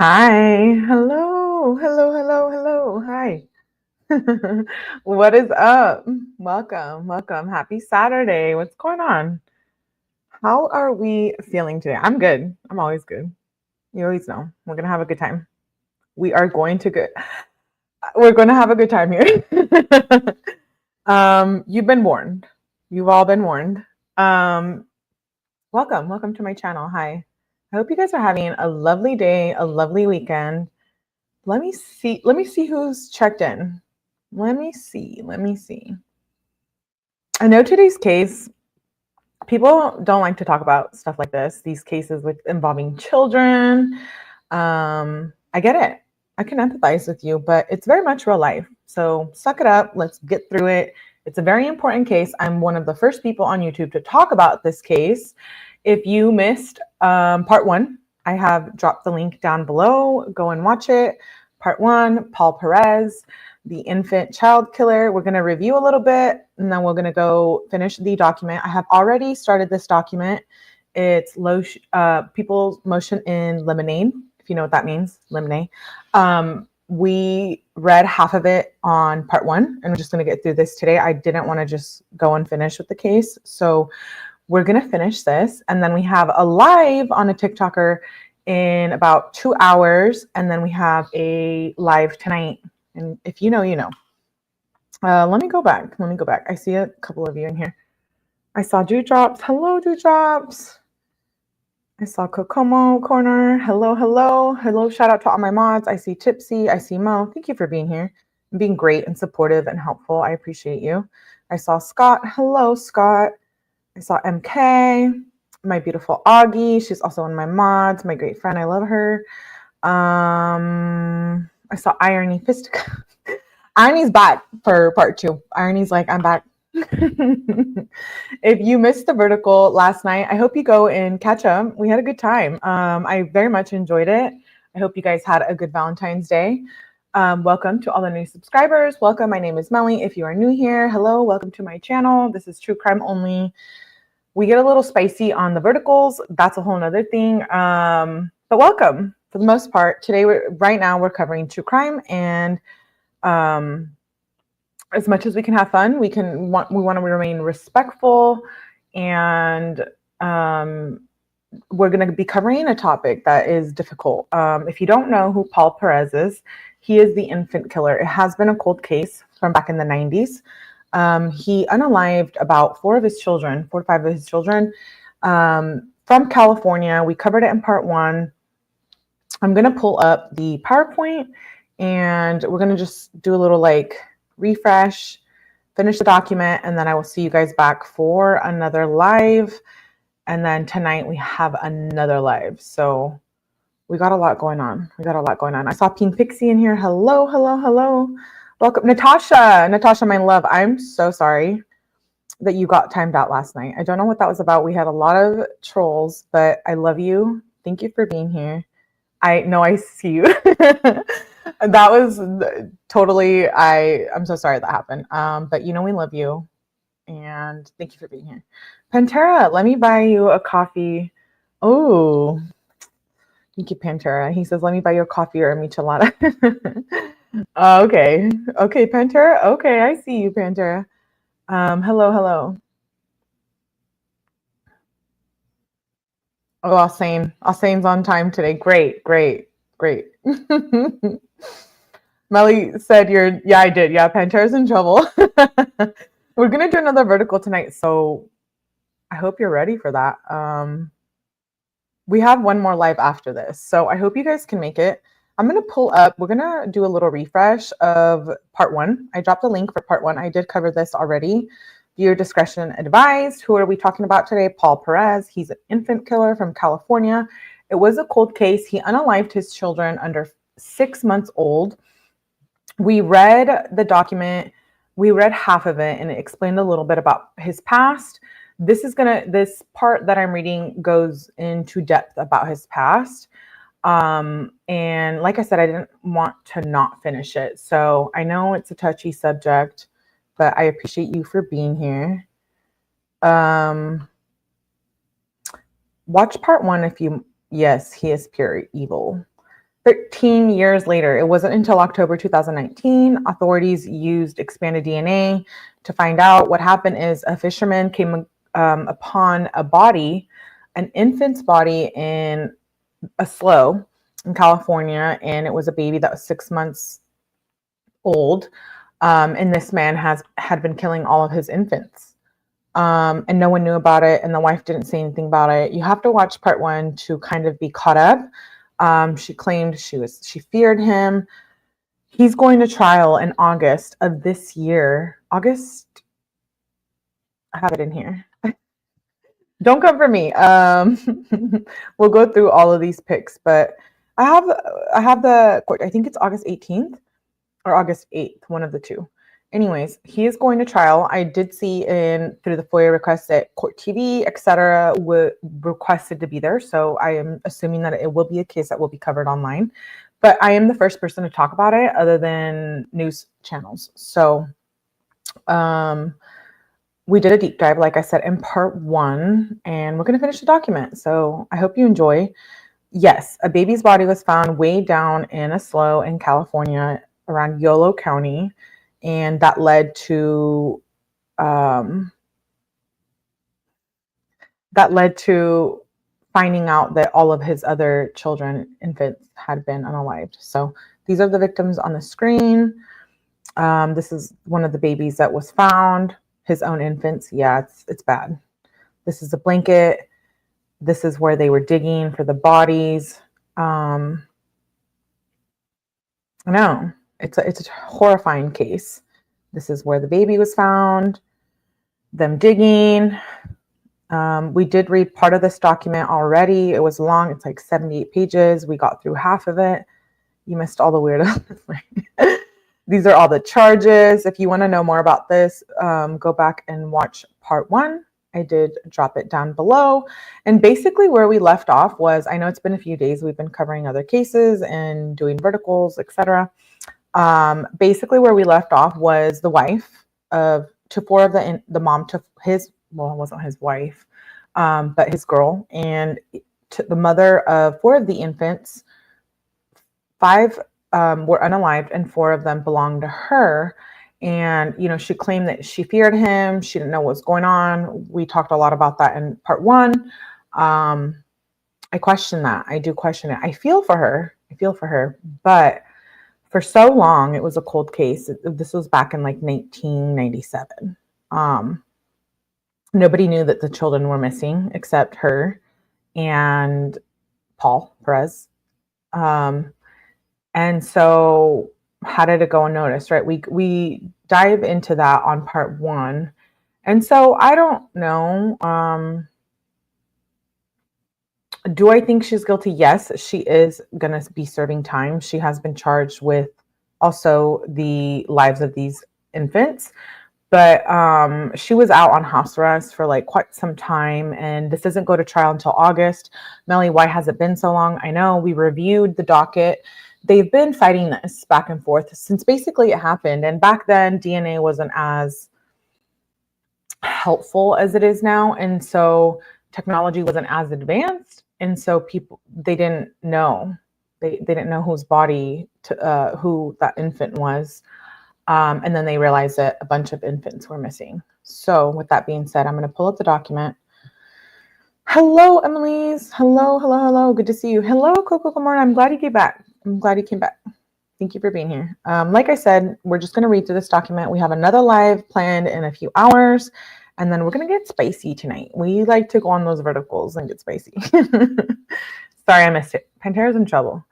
Hi. Hello. Hello. Hello. Hello. Hi. What is up? Welcome. Welcome. Happy Saturday. What's going on? How are we feeling today? I'm good. I'm always good. You always know. We're going to have a good time. We are going to good. We're going to have a good time here. You've been warned. You've all been warned. Welcome. Welcome to my channel. Hi. I hope you guys are having a lovely day, a lovely weekend. Let me see who's checked in. Let me see. I know today's case, people don't like to talk about stuff like this, these cases involving children. I get it. I can empathize with you, but it's very much real life. So suck it up. Let's get through it. It's a very important case. I'm one of the first people on YouTube to talk about this case. If you missed part one, I have dropped the link down below. Go and watch it. Part one, Paul Perez, the infant child killer. We're going to review a little bit, and then we're going to go finish the document. I have already started this document. It's people's motion in Limine, if you know what that means, Limine. We read half of it on part one, and we're just going to get through this today. I didn't want to just go and finish with the case, so we're going to finish this, and then we have a live on a TikToker in about 2 hours, and then we have a live tonight. And if you know, you know. Let me go back. I see a couple of you in here. I saw Dewdrops. Hello, Dewdrops. I saw Kokomo Corner. Hello, hello. Hello, shout out to all my mods. I see Tipsy. I see Mo. Thank you for being here and being great and supportive and helpful. I appreciate you. I saw Scott. Hello, Scott. I saw MK. My beautiful Augie. She's also one of my mods. My great friend. I love her. I saw Irony Fistica. Irony's back for part two. Irony's like, I'm back. If you missed the vertical last night, I hope you go and catch them. We had a good time. I very much enjoyed it. I hope you guys had a good Valentine's Day. Welcome to all the new subscribers. Welcome. My name is Melly. If you are new here, hello. Welcome to my channel. This is true crime only. We get a little spicy on the verticals. That's a whole nother thing. But welcome. For the most part, today, right now, we're covering true crime, and as much as we can have fun, we want to remain respectful, and we're going to be covering a topic that is difficult. If you don't know who Paul Perez is, he is the infant killer. It has been a cold case from back in the 90s. He unalived about 4 to 5 of his children from California. We covered it in part one. I'm going to pull up the PowerPoint, and we're going to just do a little refresh, finish the document, and then I will see you guys back for another live. And then tonight we have another live. So we got a lot going on. I saw Pink Pixie in here. Hello, hello, hello. Welcome, Natasha. Natasha, my love, I'm so sorry that you got timed out last night. I don't know what that was about. We had a lot of trolls, but I love you. Thank you for being here. I know I see you. That was totally, I'm so sorry that happened. But you know, we love you, and thank you for being here. Pantera, let me buy you a coffee. Oh, thank you, Pantera. He says, let me buy you a coffee or a michelada. Okay, Pantera. Okay, I see you, Pantera. Hello, hello. Oh, Alsane's on time today. Great. Melly said yeah, I did. Yeah, Pantera's in trouble. We're going to do another vertical tonight, so I hope you're ready for that. We have one more live after this, so I hope you guys can make it. I'm going to pull up. We're going to do a little refresh of part one. I dropped the link for part one. I did cover this already. Viewer discretion advised. Who are we talking about today? Paul Perez. He's an infant killer from California. It was a cold case. He unalived his children under 6 months old. We read the document. We read half of it, and it explained a little bit about his past. This part that I'm reading goes into depth about his past. And like I said, I didn't want to not finish it. So I know it's a touchy subject, but I appreciate you for being here. Watch part one if you, yes, he is pure evil. 13 years later, it wasn't until October 2019, authorities used expanded DNA to find out. What happened is a fisherman came upon a body, an infant's body in a slough in California, and it was a baby that was 6 months old. And this man had been killing all of his infants. And no one knew about it, and the wife didn't say anything about it. You have to watch part 1 to kind of be caught up. She claimed she feared him. He's going to trial in August of this year. August, I have it in here. Don't come for me. We'll go through all of these picks, but I have the court. I think it's August 18th or August 8th, one of the two. Anyways, he is going to trial. I did see through the FOIA request that court TV, etc., requested to be there. So I am assuming that it will be a case that will be covered online. But I am the first person to talk about it other than news channels. So we did a deep dive, like I said, in part 1, and we're going to finish the document. So I hope you enjoy. Yes, a baby's body was found way down in a slough in California around Yolo County. And that led to finding out that all of his other children, infants, had been unalived. So these are the victims on the screen. This is one of the babies that was found. His own infants. Yeah, it's bad. This is a blanket. This is where they were digging for the bodies. I know. It's a horrifying case. This is where the baby was found, them digging. We did read part of this document already. It was long. It's like 78 pages. We got through half of it. You missed all the weirdos. These are all the charges. If you want to know more about this, go back and watch part 1. I did drop it down below. And basically where we left off was, I know it's been a few days. We've been covering other cases and doing verticals, etc. Basically where we left off was the wife to 4 of the mom to his, well, it wasn't his wife, but his girl, and to the mother of 4 of the infants. 5 were unalived and 4 of them belonged to her. And, you know, she claimed that she feared him. She didn't know what was going on. We talked a lot about that in part 1. I question that. I do question it. I feel for her. But for so long, it was a cold case. This was back in like 1997. Nobody knew that the children were missing except her and Paul Perez. And so how did it go unnoticed, right? We dive into that on part 1. And so I don't know. Do I think she's guilty? Yes, she is going to be serving time. She has been charged with also the lives of these infants. But she was out on house arrest for like quite some time, and this doesn't go to trial until August. Melly, why has it been so long? I know we reviewed the docket. They've been fighting this back and forth since basically it happened. And back then, DNA wasn't as helpful as it is now. And so technology wasn't as advanced. And so they didn't know. They didn't know whose body, who that infant was. And then they realized that a bunch of infants were missing. So with that being said, I'm going to pull up the document. Hello, Emily's. Hello. Good to see you. Hello, Coco. Good morning. I'm glad you came back. Thank you for being here. Like I said, we're just going to read through this document. We have another live planned in a few hours, and then we're going to get spicy tonight. We like to go on those verticals and get spicy. Sorry, I missed it. Pantera's in trouble.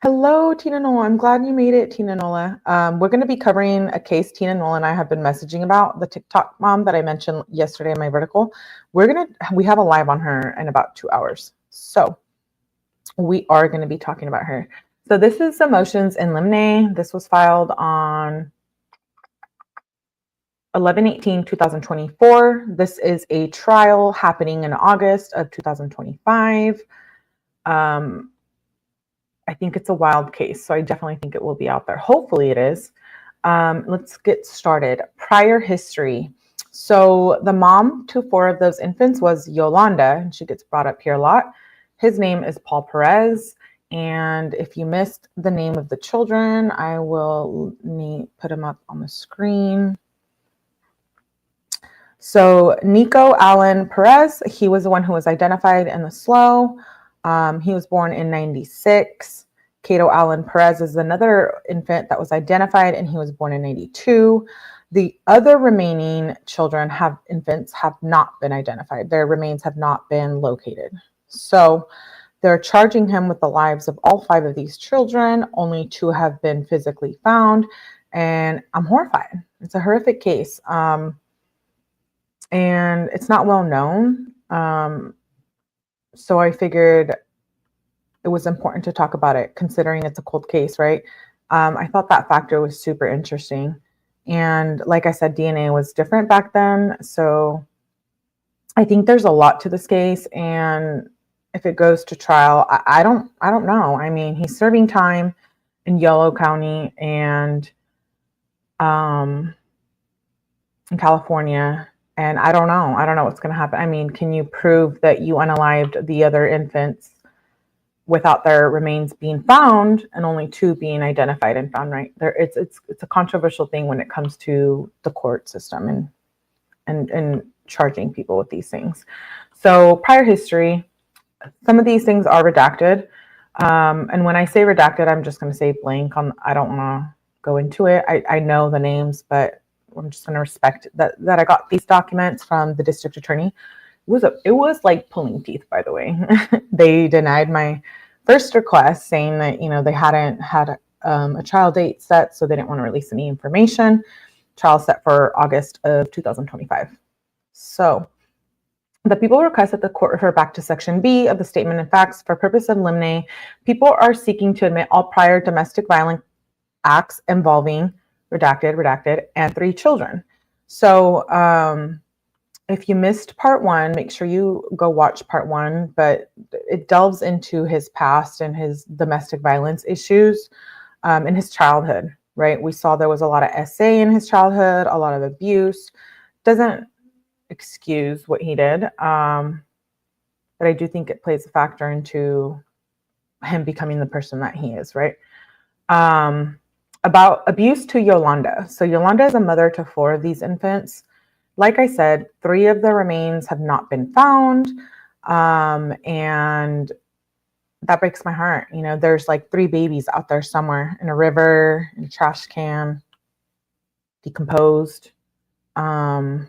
Hello, TᕼᗪTK. I'm glad you made it, TᕼᗪTK. We're going to be covering a case TᕼᗪTK and I have been messaging about, the TikTok mom that I mentioned yesterday in my vertical. We have a live on her in about 2 hours. So we are going to be talking about her. So this is the motions in Limine. This was filed on 11/18/2024. This is a trial happening in August of 2025. I think it's a wild case, so I definitely think it will be out there. Hopefully it is. Let's get started. Prior history. So the mom to 4 of those infants was Yolanda, and she gets brought up here a lot. His name is Paul Perez. And if you missed the name of the children, I will put him up on the screen. So Nikko Allen Perez, he was the one who was identified in the SLO. He was born in 96. Kato Allen Perez is another infant that was identified, and he was born in 92. The other remaining infants have not been identified. Their remains have not been located. So they're charging him with the lives of all 5 of these children. Only 2 have been physically found, and I'm horrified. It's a horrific case. And it's not well known. So I figured it was important to talk about it, considering it's a cold case, right? I thought that factor was super interesting. And like I said, DNA was different back then. So I think there's a lot to this case. And if it goes to trial, I don't know. I mean, he's serving time in Yolo County and in California. And I don't know. I don't know what's going to happen. I mean, can you prove that you unalived the other infants without their remains being found and only 2 being identified and found, right? It's a controversial thing when it comes to the court system and charging people with these things. So prior history, some of these things are redacted. And when I say redacted, I'm just going to say blank. I don't want to go into it. I know the names, but I'm just going to respect that I got these documents from the district attorney. It was like pulling teeth, by the way. They denied my first request, saying that, they hadn't had a trial date set, so they didn't want to release any information. Trial set for August of 2025. So the people request that the court refer back to Section B of the Statement of Facts for purpose of limine. People are seeking to admit all prior domestic violence acts involving redacted, and 3 children. So if you missed part 1, make sure you go watch part 1, but it delves into his past and his domestic violence issues in his childhood, right? We saw there was a lot of SA in his childhood, a lot of abuse. Doesn't excuse what he did, but I do think it plays a factor into him becoming the person that he is, right? About abuse to Yolanda. So Yolanda is a mother to 4 of these infants. Like I said, 3 of the remains have not been found. And that breaks my heart. There's like 3 babies out there somewhere in a river, in a trash can, decomposed. I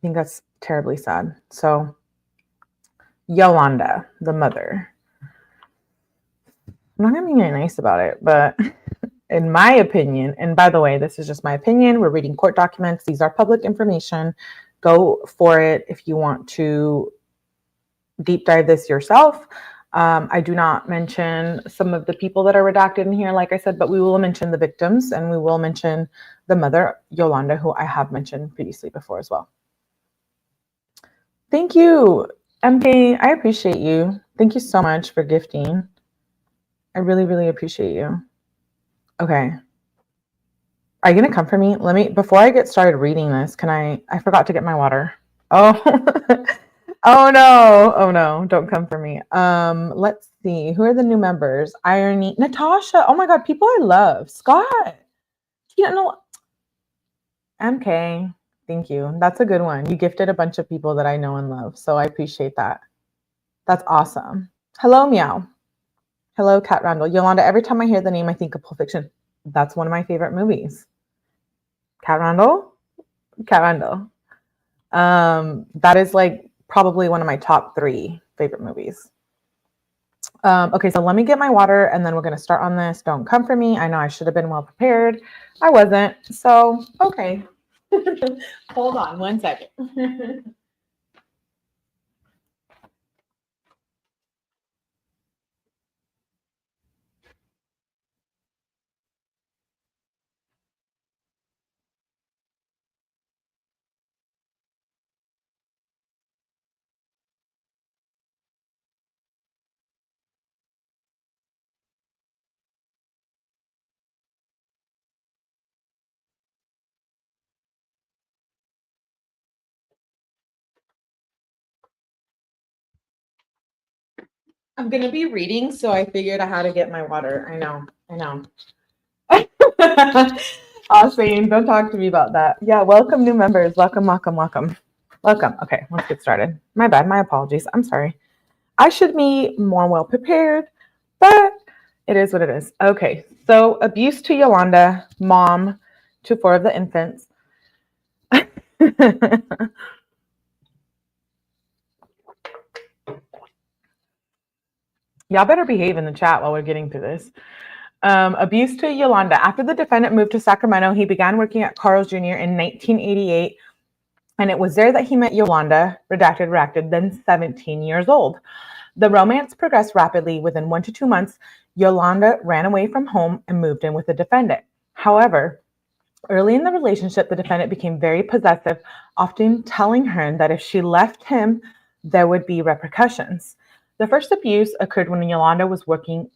think that's terribly sad. So Yolanda, the mother. I'm not going to be very nice about it, but in my opinion, and by the way, this is just my opinion. We're reading court documents. These are public information. Go for it if you want to deep dive this yourself. I do not mention some of the people that are redacted in here, like I said, but we will mention the victims, and we will mention the mother, Yolanda, who I have mentioned previously before as well. Thank you, MK. I appreciate you. Thank you so much for gifting. I really, really appreciate you. Okay. Are you going to come for me? Before I get started reading this, I forgot to get my water. Oh, oh no, don't come for me. Let's see. Who are the new members? Irony, Natasha. Oh my God, people I love. Scott. You don't know. MK. Thank you. That's a good one. You gifted a bunch of people that I know and love. So I appreciate that. That's awesome. Hello, Meow. Hello, Cat Randall. Yolanda, every time I hear the name, I think of Pulp Fiction. That's one of my favorite movies. Cat Randall? Cat Randall. That is like probably one of my top 3 favorite movies. Okay, so let me get my water and then we're going to start on this. Don't come for me. I know I should have been well prepared. I wasn't. So, okay. Hold on 1 second. I'm going to be reading, so I figured out how to get my water. I know. Austin, don't talk to me about that. Yeah, welcome new members. Welcome. Welcome. Okay, let's get started. My bad. My apologies. I'm sorry. I should be more well prepared, but it is what it is. Okay, so abuse to Yolanda, mom to 4 of the infants. Y'all better behave in the chat while we're getting through this. Abuse to Yolanda. After the defendant moved to Sacramento, he began working at Carl's Jr. in 1988, and it was there that he met Yolanda, redacted, then 17 years old. The romance progressed rapidly. Within 1 to 2 months, Yolanda ran away from home and moved in with the defendant. However, early in the relationship, the defendant became very possessive, often telling her that if she left him, there would be repercussions. The first abuse occurred when Yolanda was walking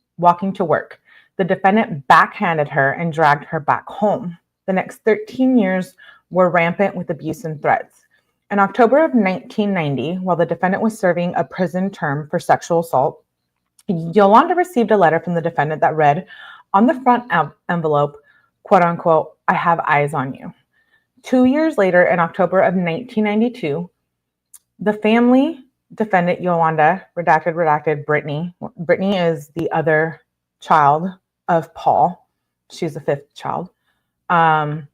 to work. The defendant backhanded her and dragged her back home. The next 13 years were rampant with abuse and threats. In October of 1990, while the defendant was serving a prison term for sexual assault, Yolanda received a letter from the defendant that read on the front envelope, quote unquote, "I have eyes on you." 2 years later, in October of 1992, the family defendant Yolanda, redacted, Brittany. Brittany is the other child of Paul. She's the 5th child. And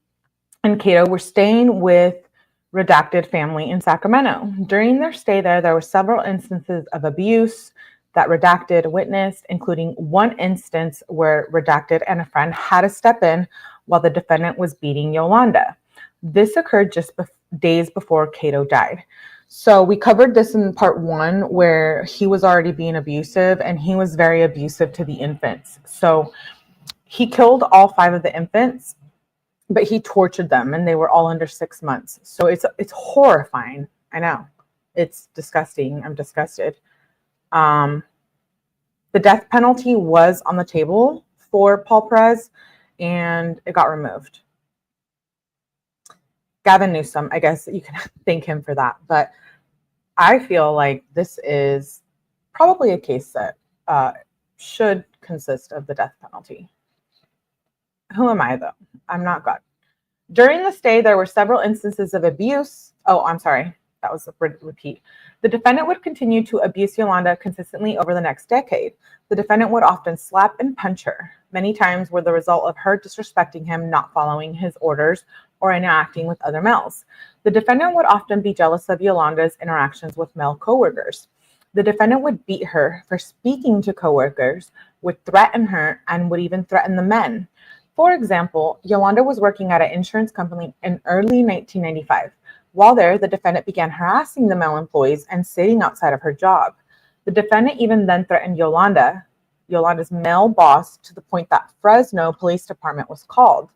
Kato were staying with redacted family in Sacramento. During their stay there were several instances of abuse that redacted witnessed, including one instance where redacted and a friend had to step in while the defendant was beating Yolanda. This occurred just days before Kato died. So we covered this in part 1, where he was already being abusive, and he was very abusive to the infants. So he killed all 5 of the infants, but he tortured them, and they were all under 6 months. So it's horrifying. I know. It's disgusting. I'm disgusted. The death penalty was on the table for Paul Perez, and it got removed. Gavin Newsom, I guess you can thank him for that. But I feel like this is probably a case that should consist of the death penalty. Who am I, though? I'm not God. During the stay, there were several instances of abuse. Oh, I'm sorry. That was a repeat. The defendant would continue to abuse Yolanda consistently over the next decade. The defendant would often slap and punch her. Many times were the result of her disrespecting him, not following his orders, or interacting with other males. The defendant would often be jealous of Yolanda's interactions with male coworkers. The defendant would beat her for speaking to coworkers, would threaten her, and would even threaten the men. For example, Yolanda was working at an insurance company in early 1995. While there, the defendant began harassing the male employees and sitting outside of her job. The defendant even then threatened Yolanda's male boss, to the point that Fresno Police Department was called.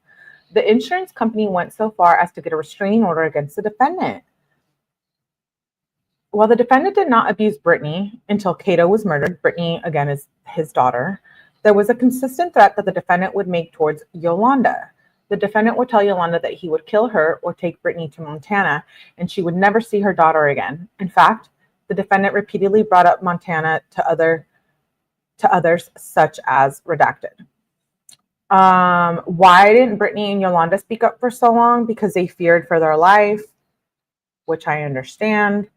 The insurance company went so far as to get a restraining order against the defendant. While the defendant did not abuse Brittany until Kato was murdered, Brittany, again, is his daughter, there was a consistent threat that the defendant would make towards Yolanda. The defendant would tell Yolanda that he would kill her or take Brittany to Montana, and she would never see her daughter again. In fact, the defendant repeatedly brought up Montana to others, such as redacted. Why didn't Brittany and Yolanda speak up for so long? Because they feared for their life, which I understand.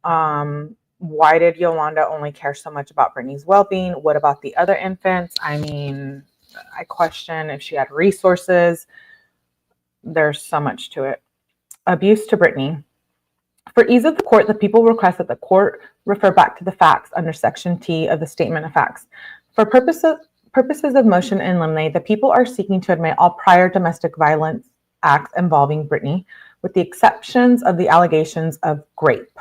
Why did Yolanda only care so much about Brittany's well-being? What about the other infants? I mean, I question if she had resources. There's so much to it. Abuse to Brittany. For ease of the court, the people request that the court refer back to the facts under Section T of the Statement of Facts. For purposes of motion in limine, the people are seeking to admit all prior domestic violence acts involving Brittany, with the exceptions of the allegations of rape.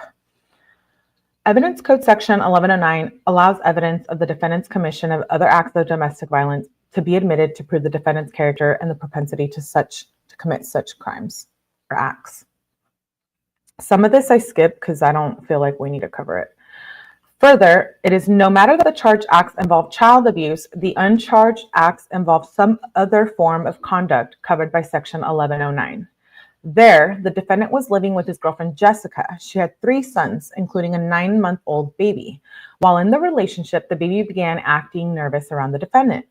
Evidence Code Section 1109 allows evidence of the defendant's commission of other acts of domestic violence to be admitted to prove the defendant's character and the propensity to commit such crimes or acts. Some of this I skip because I don't feel like we need to cover it. Further, it is no matter that the charged acts involve child abuse, the uncharged acts involve some other form of conduct covered by Section 1109. There, the defendant was living with his girlfriend, Jessica. She had 3 sons, including a 9-month-old baby. While in the relationship, the baby began acting nervous around the defendant.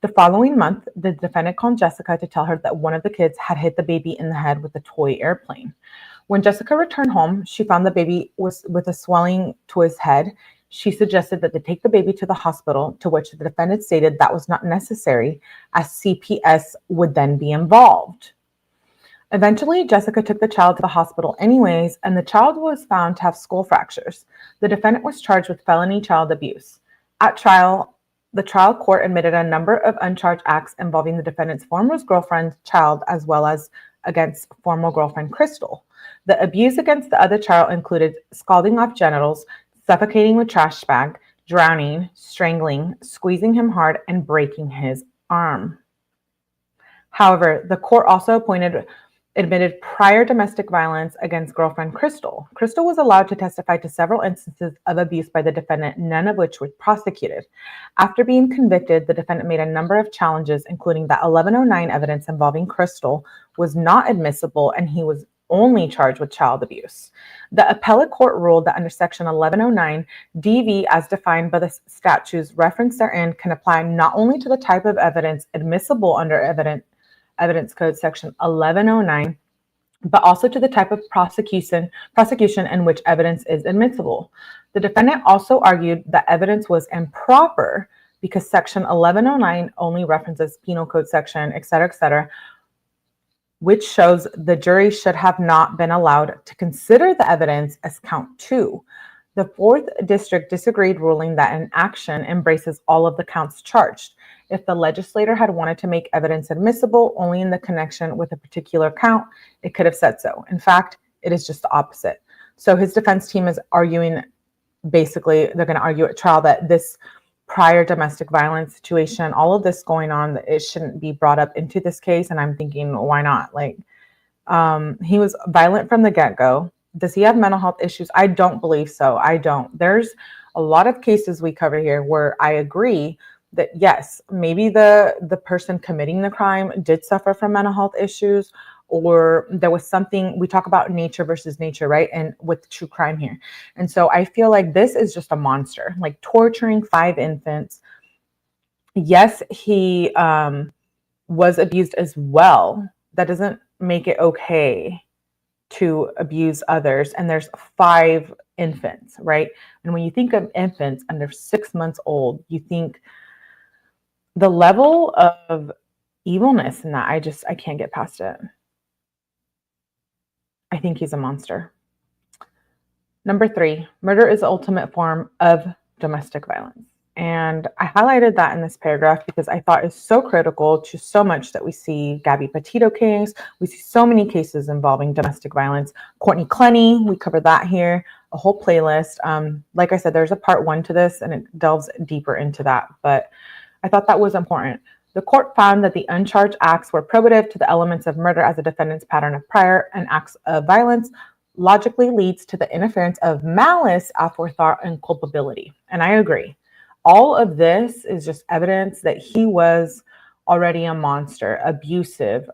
The following month, the defendant called Jessica to tell her that one of the kids had hit the baby in the head with a toy airplane. When Jessica returned home, she found the baby was with a swelling to his head. She suggested that they take the baby to the hospital, to which the defendant stated that was not necessary, as CPS would then be involved. Eventually, Jessica took the child to the hospital anyways, and the child was found to have skull fractures. The defendant was charged with felony child abuse. At trial, the trial court admitted a number of uncharged acts involving the defendant's former girlfriend's child, as well as against former girlfriend Crystal. The abuse against the other child included scalding off genitals, suffocating with trash bag, drowning, strangling, squeezing him hard, and breaking his arm. However, the court also admitted prior domestic violence against girlfriend Crystal. Crystal was allowed to testify to several instances of abuse by the defendant, none of which were prosecuted. After being convicted, the defendant made a number of challenges, including that 1109 evidence involving Crystal was not admissible, and he was only charged with child abuse. The appellate court ruled that under section 1109, DV, as defined by the statutes referenced therein, can apply not only to the type of evidence admissible under Evidence Code section 1109, but also to the type of prosecution in which evidence is admissible. The defendant also argued that evidence was improper because section 1109 only references penal code section, et cetera, which shows the jury should have not been allowed to consider the evidence as count 2. The 4th District disagreed, ruling that an action embraces all of the counts charged. If the legislator had wanted to make evidence admissible only in the connection with a particular count, it could have said so. In fact, it is just the opposite. So his defense team is arguing, basically, they're going to argue at trial that this prior domestic violence situation, all of this going on, it shouldn't be brought up into this case. And I'm thinking, why not? Like, he was violent from the get-go. Does he have mental health issues? I don't believe so. I don't. There's a lot of cases we cover here where I agree that yes, maybe the person committing the crime did suffer from mental health issues, or there was something, we talk about nature versus nature, right? And with true crime here. And so I feel like this is just a monster, like torturing 5 infants. Yes, he was abused as well. That doesn't make it okay to abuse others. And there's 5 infants, right? And when you think of infants under 6 months old, you think the level of evilness in that, I can't get past it. I think he's a monster. Number 3, murder is the ultimate form of domestic violence. And I highlighted that in this paragraph because I thought it's so critical to so much that we see 𝗟𝗶𝗸𝗲 case. We see so many cases involving domestic violence. Courtney Clenny, we covered that here, a whole playlist. Like I said, there's a part 1 to this and it delves deeper into that, but I thought that was important. The court found that the uncharged acts were probative to the elements of murder, as a defendant's pattern of prior and acts of violence logically leads to the interference of malice, aforethought, and culpability. And I agree. All of this is just evidence that he was already a monster, abusive.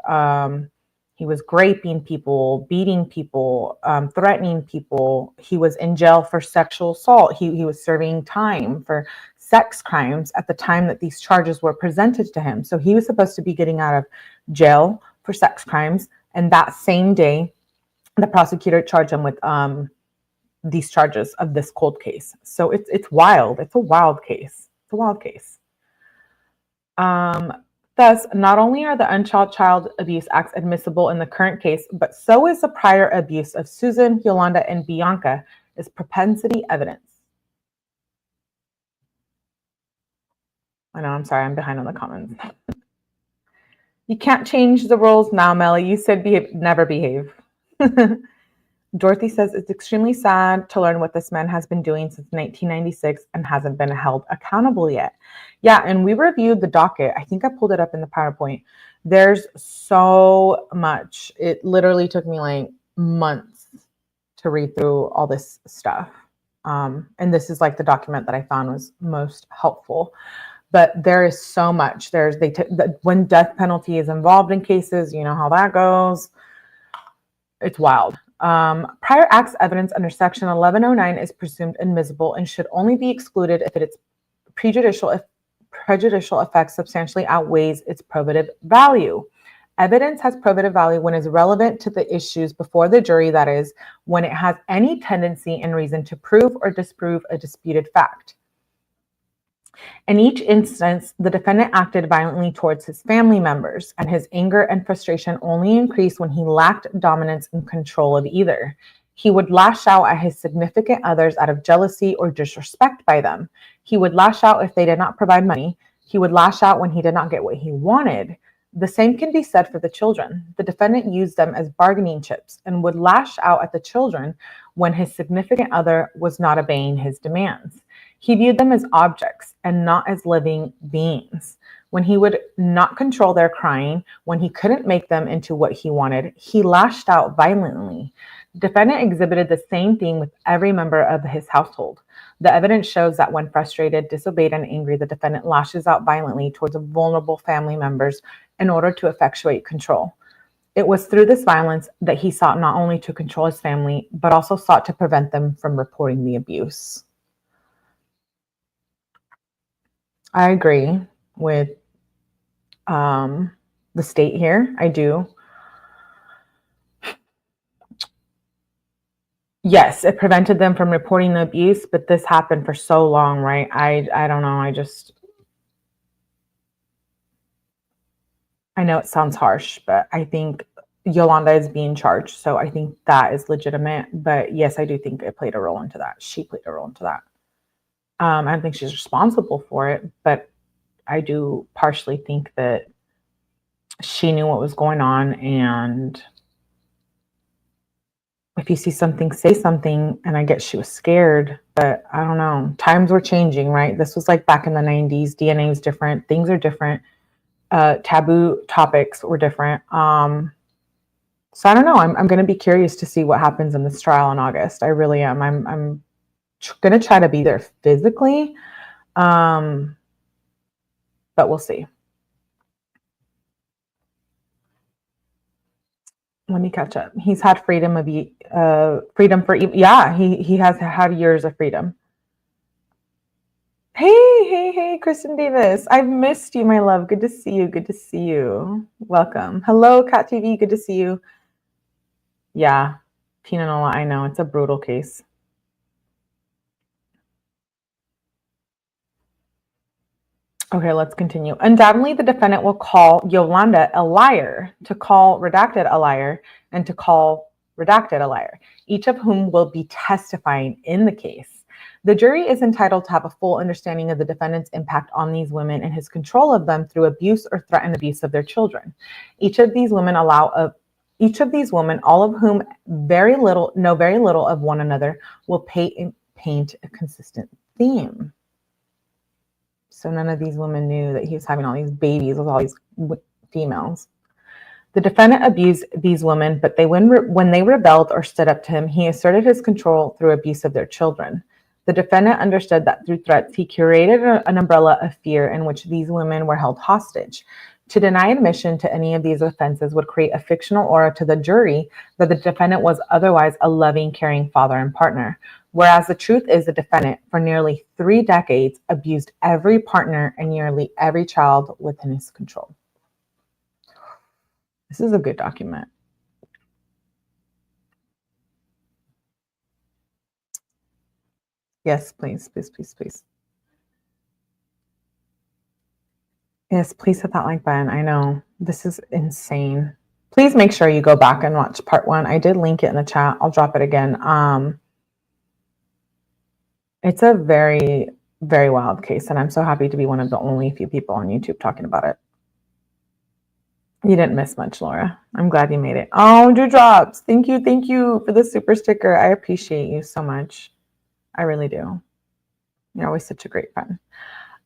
He was raping people, beating people, threatening people. He was in jail for sexual assault. He was serving time for sex crimes at the time that these charges were presented to him. So he was supposed to be getting out of jail for sex crimes. And that same day, the prosecutor charged him with these charges of this cold case. So it's wild. It's a wild case. It's a wild case. Thus, not only are the unchild child abuse acts admissible in the current case, but so is the prior abuse of Susan, Yolanda, and Bianca is propensity evidence. I know, I'm sorry, I'm behind on the comments. You can't change the rules now, Melly. You said behave, never behave. Dorothy says, it's extremely sad to learn what this man has been doing since 1996 and hasn't been held accountable yet. Yeah, and we reviewed the docket. I think I pulled it up in the PowerPoint. There's so much. It literally took me like months to read through all this stuff. And this is like the document that I found was most helpful. But there is so much. When death penalty is involved in cases, you know how that goes. It's wild. Prior acts evidence under Section 1109 is presumed admissible and should only be excluded if its prejudicial effect substantially outweighs its probative value. Evidence has probative value when it is relevant to the issues before the jury, that is, when it has any tendency and reason to prove or disprove a disputed fact. In each instance, the defendant acted violently towards his family members, and his anger and frustration only increased when he lacked dominance and control of either. He would lash out at his significant others out of jealousy or disrespect by them. He would lash out if they did not provide money. He would lash out when he did not get what he wanted. The same can be said for the children. The defendant used them as bargaining chips and would lash out at the children when his significant other was not obeying his demands. He viewed them as objects and not as living beings. When he would not control their crying, when he couldn't make them into what he wanted, he lashed out violently. The defendant exhibited the same thing with every member of his household. The evidence shows that when frustrated, disobeyed, and angry, the defendant lashes out violently towards vulnerable family members in order to effectuate control. It was through this violence that he sought not only to control his family, but also sought to prevent them from reporting the abuse. I agree with the state here. I do. Yes, it prevented them from reporting the abuse, but this happened for so long, right? I don't know. I know it sounds harsh, but I think Yolanda is being charged. So I think that is legitimate. But yes, I do think it played a role into that. She played a role into that. I don't think she's responsible for it, but I do partially think that she knew what was going on. And if you see something, say something. And I guess she was scared, but I don't know. Times were changing, right? This was like back in the 90s. DNA was different. Things are different. Taboo topics were different. So I don't know. I'm going to be curious to see what happens in this trial in August. I really am. I'm going to try to be there physically, but we'll see. Let me catch up. He's had freedom for, yeah, he has had years of freedom. Hey, Kristen Davis. I've missed you, my love. Good to see you. Good to see you. Welcome. Hello, Cat TV. Good to see you. Yeah, TᕼᗪTK, I know. It's a brutal case. Okay, let's continue. Undoubtedly, the defendant will call Yolanda a liar, to call Redacted a liar, and to call Redacted a liar, each of whom will be testifying in the case. The jury is entitled to have a full understanding of the defendant's impact on these women and his control of them through abuse or threatened abuse of their children. Each of these women, all of whom know very little of one another, will paint a consistent theme. So none of these women knew that he was having all these babies with all these females. The defendant abused these women, but when they rebelled or stood up to him, he asserted his control through abuse of their children. The defendant understood that through threats, he curated an umbrella of fear in which these women were held hostage. To deny admission to any of these offenses would create a fictional aura to the jury that the defendant was otherwise a loving, caring father and partner. Whereas the truth is the defendant, for nearly 3 decades, abused every partner and nearly every child within his control. This is a good document. Yes, please. Yes, please hit that like button. I know this is insane. Please make sure you go back and watch part 1. I did link it in the chat. I'll drop it again. It's a very, very wild case, and I'm so happy to be one of the only few people on YouTube talking about it. You didn't miss much, Laura. I'm glad you made it. Oh, Dewdrops. Thank you for the super sticker. I appreciate you so much. I really do. You're always such a great friend.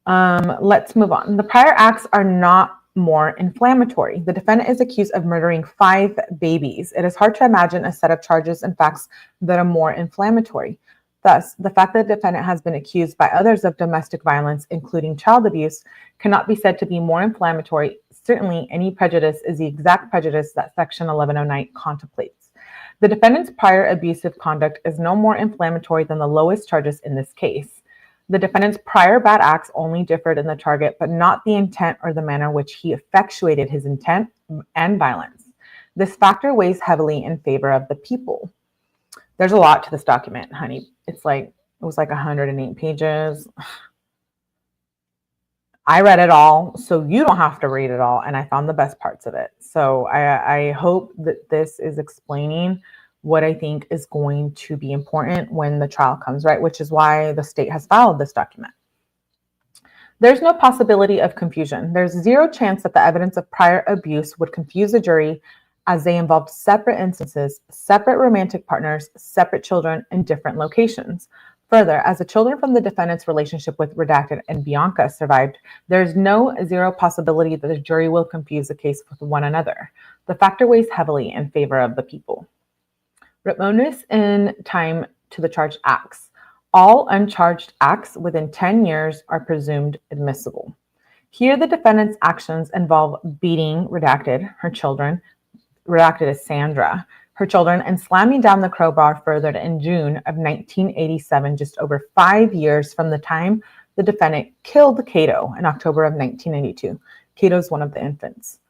Let's move on. The prior acts are not more inflammatory. The defendant is accused of murdering 5 babies. It is hard to imagine a set of charges and facts that are more inflammatory. Thus, the fact that the defendant has been accused by others of domestic violence, including child abuse, cannot be said to be more inflammatory. Certainly, any prejudice is the exact prejudice that Section 1109 contemplates. The defendant's prior abusive conduct is no more inflammatory than the lowest charges in this case. The defendant's prior bad acts only differed in the target, but not the intent or the manner in which he effectuated his intent and violence. This factor weighs heavily in favor of the people. There's a lot to this document, honey. It was like 108 pages. I read it all, so you don't have to read it all, and I found the best parts of it. So I hope that this is explaining what I think is going to be important when the trial comes, right? Which is why the state has filed this document. There's no possibility of confusion. There's zero chance that the evidence of prior abuse would confuse the jury, as they involved separate instances, separate romantic partners, separate children in different locations. Further, as the children from the defendant's relationship with Redacted and Bianca survived, there is no zero possibility that the jury will confuse the case with one another. The factor weighs heavily in favor of the people. Remoteness in time to the charged acts. All uncharged acts within 10 years are presumed admissible. Here, the defendant's actions involve beating Redacted, her children, Redacted as Sandra, her children, and slamming down the crowbar furthered in June of 1987, just over 5 years from the time the defendant killed Kato in October of 1992. Kato's one of the infants.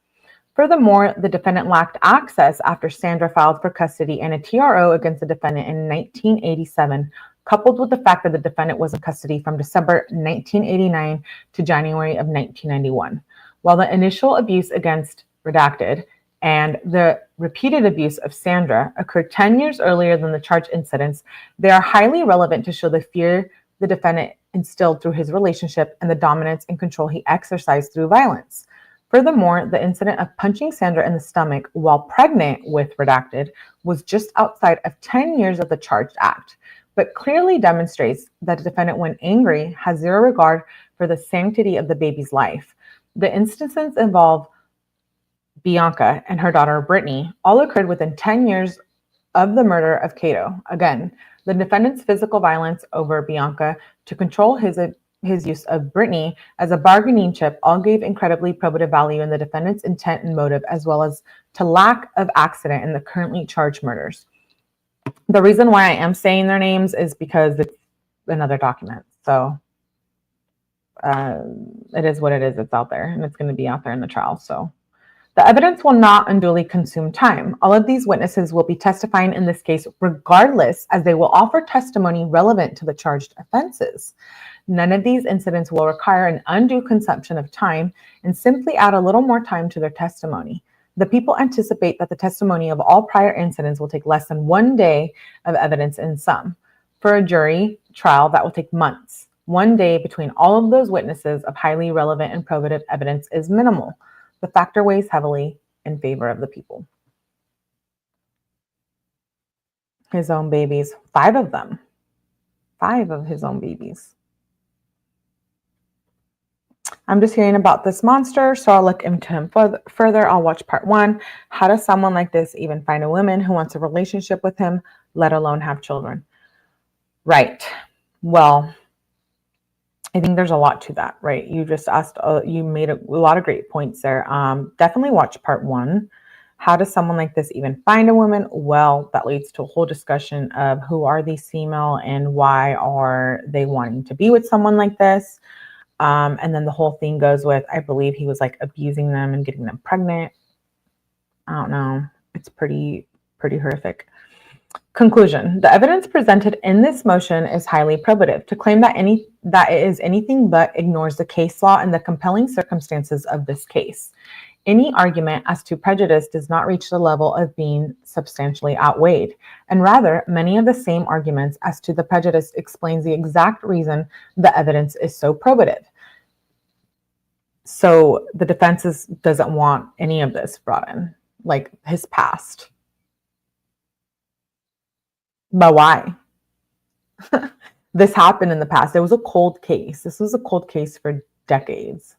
Furthermore, the defendant lacked access after Sandra filed for custody and a TRO against the defendant in 1987, coupled with the fact that the defendant was in custody from December 1989 to January of 1991. While the initial abuse against Redacted and the repeated abuse of Sandra occurred 10 years earlier than the charged incidents, they are highly relevant to show the fear the defendant instilled through his relationship and the dominance and control he exercised through violence. Furthermore, the incident of punching Sandra in the stomach while pregnant with Redacted was just outside of 10 years of the charged act, but clearly demonstrates that the defendant, when angry, has zero regard for the sanctity of the baby's life. The instances involve Bianca and her daughter Brittany all occurred within 10 years of the murder of Kato. Again, the defendant's physical violence over Bianca to control his use of Brittany as a bargaining chip all gave incredibly probative value in the defendant's intent and motive, as well as to lack of accident in the currently charged murders. The reason why I am saying their names is because it's another document. So it is what it is. It's out there, and it's going to be out there in the trial. So the evidence will not unduly consume time. All of these witnesses will be testifying in this case regardless, as they will offer testimony relevant to the charged offenses. None of these incidents will require an undue consumption of time and simply add a little more time to their testimony. The people anticipate that the testimony of all prior incidents will take less than 1 day of evidence in sum. For a jury trial, that will take months. 1 day between all of those witnesses of highly relevant and probative evidence is minimal. The factor weighs heavily in favor of the people. His own babies, 5 of them. 5 of his own babies. I'm just hearing about this monster, so I'll look into him further. I'll watch part 1. How does someone like this even find a woman who wants a relationship with him, let alone have children? Right. Well, I think there's a lot to that, right? You just asked, you made a lot of great points there. Definitely watch part 1. How does someone like this even find a woman? Well, that leads to a whole discussion of who are these female and why are they wanting to be with someone like this? And then the whole thing goes with, I believe he was like abusing them and getting them pregnant. I don't know. It's pretty horrific. Conclusion. The evidence presented in this motion is highly probative. To claim that it is anything but ignores the case law and the compelling circumstances of this case. Any argument as to prejudice does not reach the level of being substantially outweighed, and rather many of the same arguments as to the prejudice explains the exact reason the evidence is so probative. So the defense doesn't want any of this brought in, like his past. But why? This happened in the past. It was a cold case. This was a cold case for decades.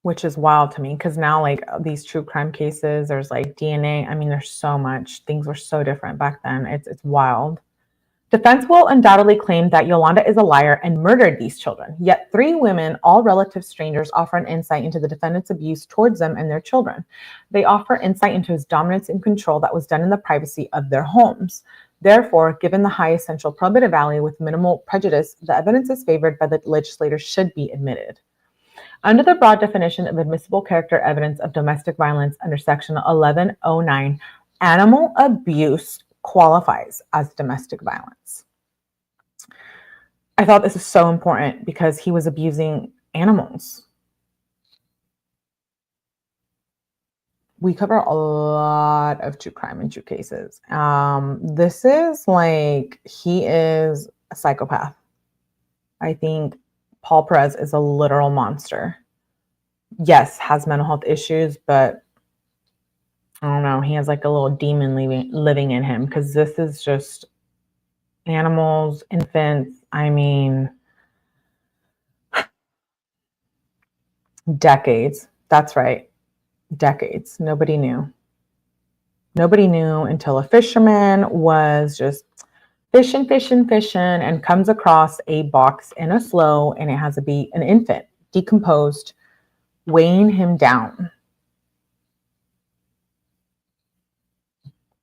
Which is wild to me, because now like these true crime cases, there's like DNA. I mean, there's so much. Things were so different back then. It's wild. Defense will undoubtedly claim that Yolanda is a liar and murdered these children. Yet 3 women, all relative strangers, offer an insight into the defendant's abuse towards them and their children. They offer insight into his dominance and control that was done in the privacy of their homes. Therefore, given the high essential probative value with minimal prejudice, the evidence is favored by the legislators should be admitted. Under the broad definition of admissible character evidence of domestic violence under Section 1109, animal abuse qualifies as domestic violence. I thought this is so important because he was abusing animals. We cover a lot of true crime and true cases. This is like, he is a psychopath. I think Paul Perez is a literal monster. Yes, has mental health issues, but I don't know. He has like a little demon living in him, because this is just animals, infants. I mean, decades. That's right. Decades. Nobody knew. Nobody knew until a fisherman was just fishing and comes across a box in a slough, and it has an infant, decomposed, weighing him down.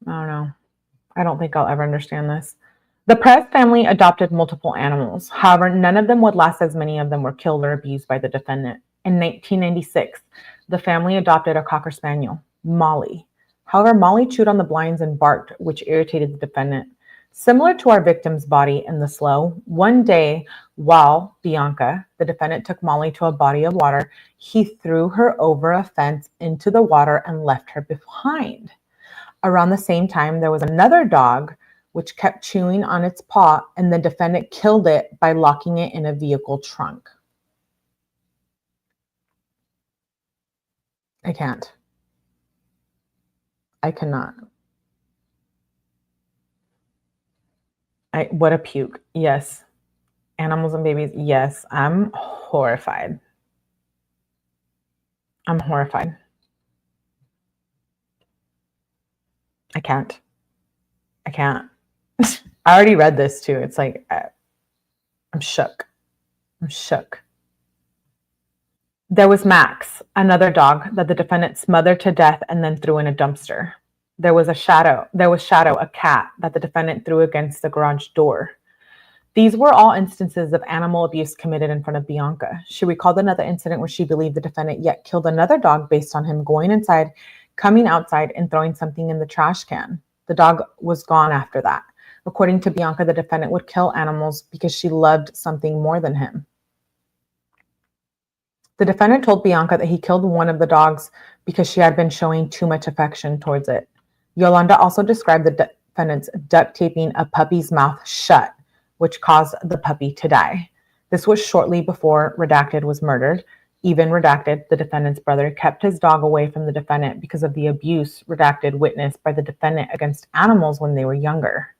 I don't know. I don't think I'll ever understand this. The Perez family adopted multiple animals. However, none of them would last as many of them were killed or abused by the defendant. In 1996, the family adopted a Cocker Spaniel, Molly. However, Molly chewed on the blinds and barked, which irritated the defendant. Similar to our victim's body in the slough, one day while Bianca, the defendant, took Molly to a body of water, he threw her over a fence into the water and left her behind. Around the same time, there was another dog which kept chewing on its paw, and the defendant killed it by locking it in a vehicle trunk. I can't. I cannot. What a puke. Yes. Animals and babies. Yes. I'm horrified. I'm horrified. I can't. I can't. I already read this too. It's like, I'm shook. I'm shook. There was Max, another dog that the defendant smothered to death and then threw in a dumpster. There was Shadow, a cat that the defendant threw against the garage door. These were all instances of animal abuse committed in front of Bianca. She recalled another incident where she believed the defendant yet killed another dog based on him going inside, coming outside, and throwing something in the trash can. The dog was gone after that. According to Bianca, the defendant would kill animals because she loved something more than him. The defendant told Bianca that he killed one of the dogs because she had been showing too much affection towards it. Yolanda also described the defendant's duct taping a puppy's mouth shut, which caused the puppy to die. This was shortly before Redacted was murdered. Even Redacted, the defendant's brother, kept his dog away from the defendant because of the abuse Redacted witnessed by the defendant against animals when they were younger.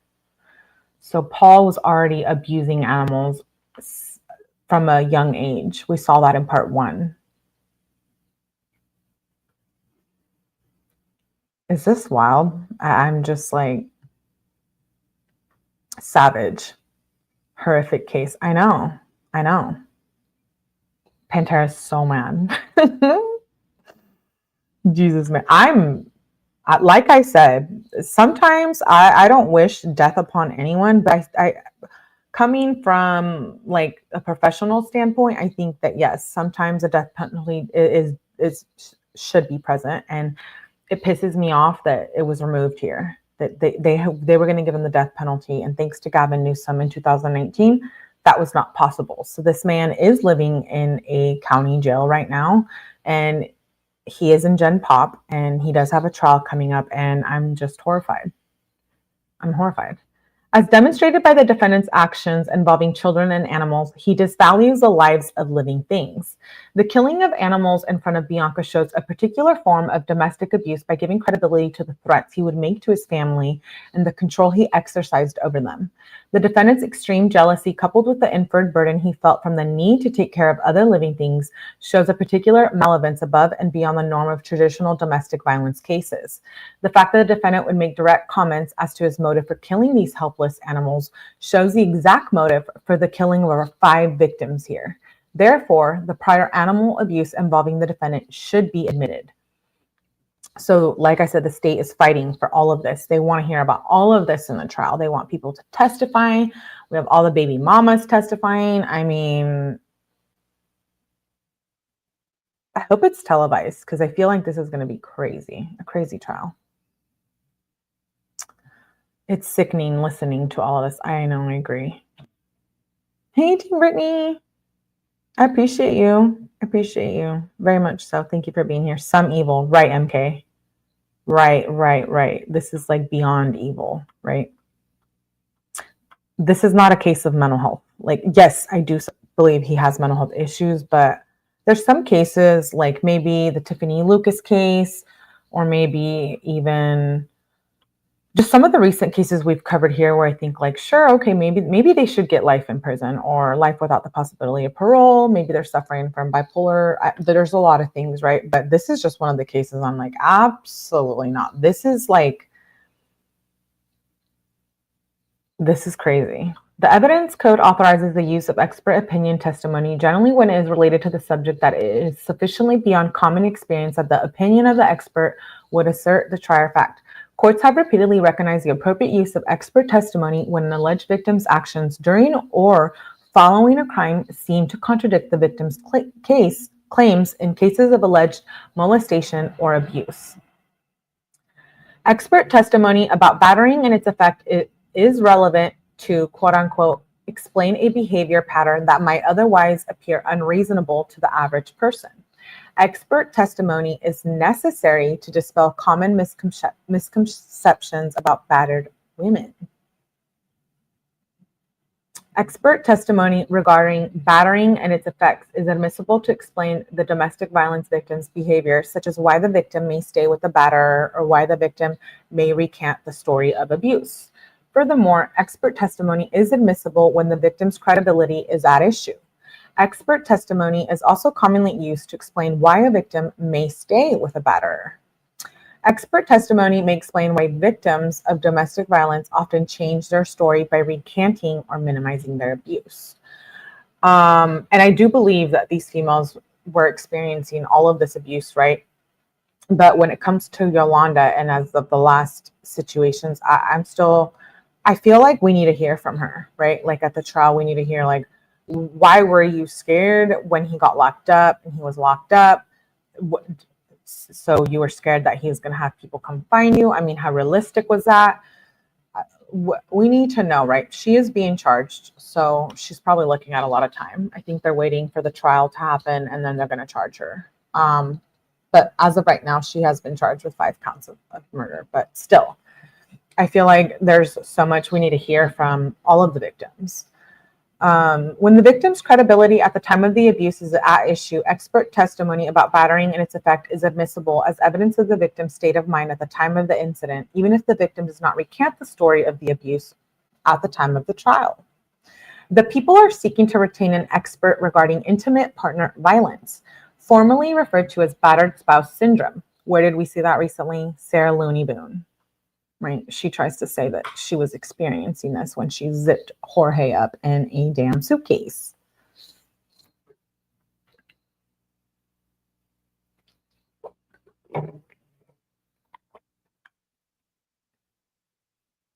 So Paul was already abusing animals from a young age. We saw that in part 1. Is this wild? I'm just like, savage. Horrific case. I know. Pantera's so mad. Jesus, man. Like I said, sometimes I don't wish death upon anyone, but I coming from like a professional standpoint, I think that yes, sometimes a death penalty should be present, and it pisses me off that it was removed here. That they were going to give him the death penalty, and thanks to Gavin Newsom in 2019, that was not possible. So this man is living in a county jail right now, and he is in Gen Pop, and he does have a trial coming up, and I'm just horrified. I'm horrified. As demonstrated by the defendant's actions involving children and animals, he disvalues the lives of living things. The killing of animals in front of Bianca shows a particular form of domestic abuse by giving credibility to the threats he would make to his family and the control he exercised over them. The defendant's extreme jealousy, coupled with the inferred burden he felt from the need to take care of other living things, shows a particular malevolence above and beyond the norm of traditional domestic violence cases. The fact that the defendant would make direct comments as to his motive for killing these helpless hairless animals shows the exact motive for the killing of our 5 victims here. Therefore, the prior animal abuse involving the defendant should be admitted. So like I said, the state is fighting for all of this. They want to hear about all of this in the trial. They want people to testify. We have all the baby mamas testifying. I mean, I hope it's televised because I feel like this is going to be crazy, a crazy trial. It's sickening listening to all of this. I know, I agree. Hey, Team Brittany. I appreciate you. I appreciate you very much so. Thank you for being here. Some evil, right, MK? Right. This is like beyond evil, right? This is not a case of mental health. Like, yes, I do believe he has mental health issues, but there's some cases like maybe the Tiffany Lucas case, or maybe even just some of the recent cases we've covered here where I think like, sure, okay, maybe they should get life in prison or life without the possibility of parole. Maybe they're suffering from bipolar. There's a lot of things, right? But this is just one of the cases I'm like, absolutely not. This is crazy. The evidence code authorizes the use of expert opinion testimony, generally when it is related to the subject that it is sufficiently beyond common experience that the opinion of the expert would assert the trier fact. Courts have repeatedly recognized the appropriate use of expert testimony when an alleged victim's actions during or following a crime seem to contradict the victim's claims in cases of alleged molestation or abuse. Expert testimony about battering and its effect is relevant to, quote unquote, explain a behavior pattern that might otherwise appear unreasonable to the average person. Expert testimony is necessary to dispel common misconceptions about battered women. Expert testimony regarding battering and its effects is admissible to explain the domestic violence victim's behavior, such as why the victim may stay with the batterer or why the victim may recant the story of abuse. Furthermore, expert testimony is admissible when the victim's credibility is at issue. Expert testimony is also commonly used to explain why a victim may stay with a batterer. Expert testimony may explain why victims of domestic violence often change their story by recanting or minimizing their abuse. And I do believe that these females were experiencing all of this abuse, right? But when it comes to Yolanda and as of the last situations, I feel like we need to hear from her, right? Like at the trial, we need to hear like, why were you scared when he got locked up and he was locked up? So you were scared that he's going to have people come find you? I mean, how realistic was that? We need to know, right? She is being charged, so she's probably looking at a lot of time. I think they're waiting for the trial to happen and then they're going to charge her. But as of right now, she has been charged with 5 counts of murder. But still, I feel like there's so much we need to hear from all of the victims. When the victim's credibility at the time of the abuse is at issue, expert testimony about battering and its effect is admissible as evidence of the victim's state of mind at the time of the incident, even if the victim does not recant the story of the abuse at the time of the trial. The people are seeking to retain an expert regarding intimate partner violence, formerly referred to as battered spouse syndrome. Where did we see that recently? Sarah Looney Boone. Right, she tries to say that she was experiencing this when she zipped Jorge up in a damn suitcase.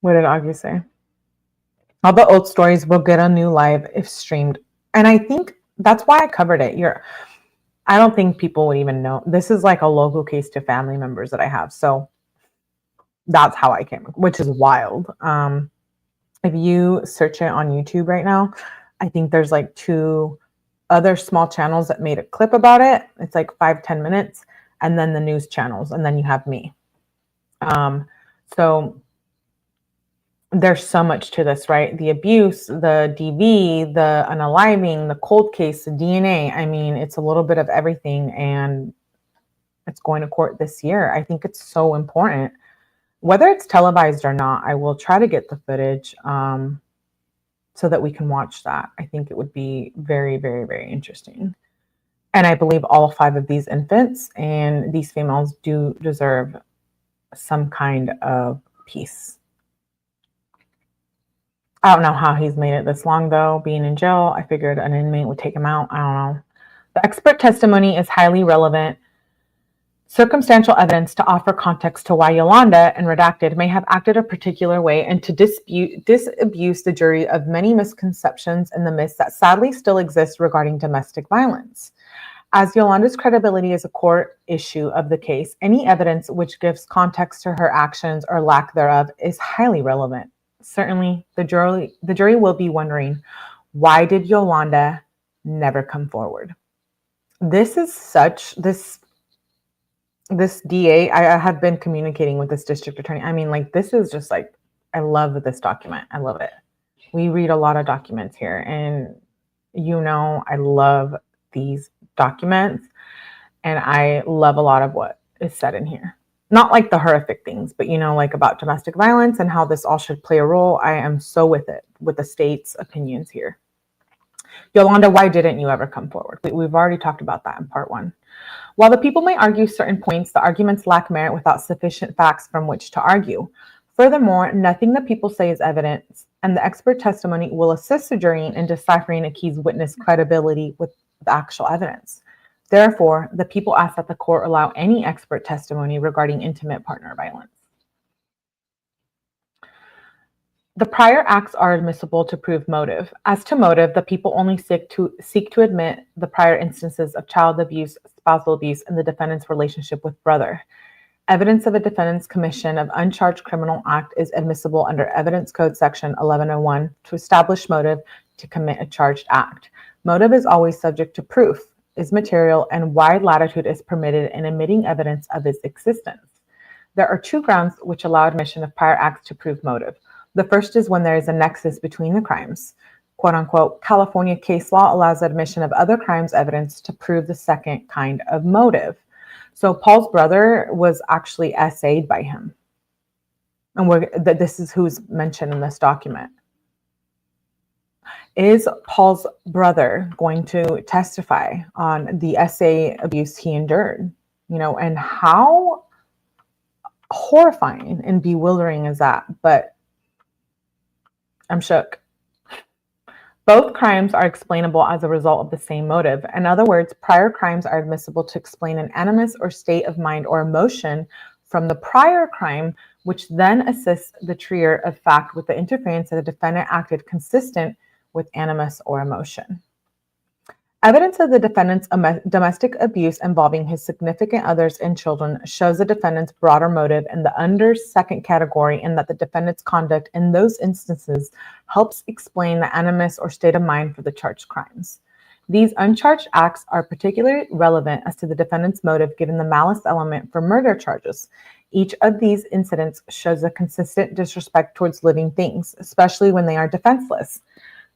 What did Augie say? All the old stories will get a new live if streamed. And I think that's why I covered it. I don't think people would even know. This is like a local case to family members that I have. So that's how I came, which is wild. If you search it on YouTube right now, I think there's like 2 other small channels that made a clip about it. It's like 5-10 minutes, and then the news channels, and then you have me. So there's so much to this, right? The abuse, the DV, the unaliving, the cold case, the DNA. I mean, it's a little bit of everything, and it's going to court this year. I think it's so important. Whether it's televised or not, I will try to get the footage so that we can watch that. I think it would be very, very, very interesting. And I believe all 5 of these infants and these females do deserve some kind of peace. I don't know how he's made it this long, though, being in jail. I figured an inmate would take him out. I don't know. The expert testimony is highly relevant circumstantial evidence to offer context to why Yolanda and Redacted may have acted a particular way and to disabuse the jury of many misconceptions and the myths that sadly still exist regarding domestic violence. As Yolanda's credibility is a core issue of the case, any evidence which gives context to her actions or lack thereof is highly relevant. Certainly, the jury will be wondering, why did Yolanda never come forward? This DA, I have been communicating with this district attorney. I mean, like, this is just like, I love this document. I love it. We read a lot of documents here, and I love these documents, and I love a lot of what is said in here. Not like the horrific things, but like about domestic violence and how this all should play a role. I am so with it, with the state's opinions here. Yolanda, why didn't you ever come forward? We've already talked about that in part 1. While the people may argue certain points, the arguments lack merit without sufficient facts from which to argue. Furthermore, nothing the people say is evidence, and the expert testimony will assist the jury in deciphering a key's witness credibility with the actual evidence. Therefore, the people ask that the court allow any expert testimony regarding intimate partner violence. The prior acts are admissible to prove motive. As to motive, the people only seek to admit the prior instances of child abuse, spousal abuse, and the defendant's relationship with brother. Evidence of a defendant's commission of uncharged criminal act is admissible under Evidence Code Section 1101 to establish motive to commit a charged act. Motive is always subject to proof, is material, and wide latitude is permitted in admitting evidence of its existence. There are 2 grounds which allow admission of prior acts to prove motive. The first is when there is a nexus between the crimes. Quote unquote, California case law allows admission of other crimes evidence to prove the second kind of motive. So Paul's brother was actually essayed by him. And this is who's mentioned in this document. Is Paul's brother going to testify on the essay abuse he endured? And how horrifying and bewildering is that? But I'm shook. Both crimes are explainable as a result of the same motive. In other words, prior crimes are admissible to explain an animus or state of mind or emotion from the prior crime, which then assists the trier of fact with the interference that the defendant acted consistent with animus or emotion. Evidence of the defendant's domestic abuse involving his significant others and children shows the defendant's broader motive in the under second category, and that the defendant's conduct in those instances helps explain the animus or state of mind for the charged crimes. These uncharged acts are particularly relevant as to the defendant's motive given the malice element for murder charges. Each of these incidents shows a consistent disrespect towards living things, especially when they are defenseless.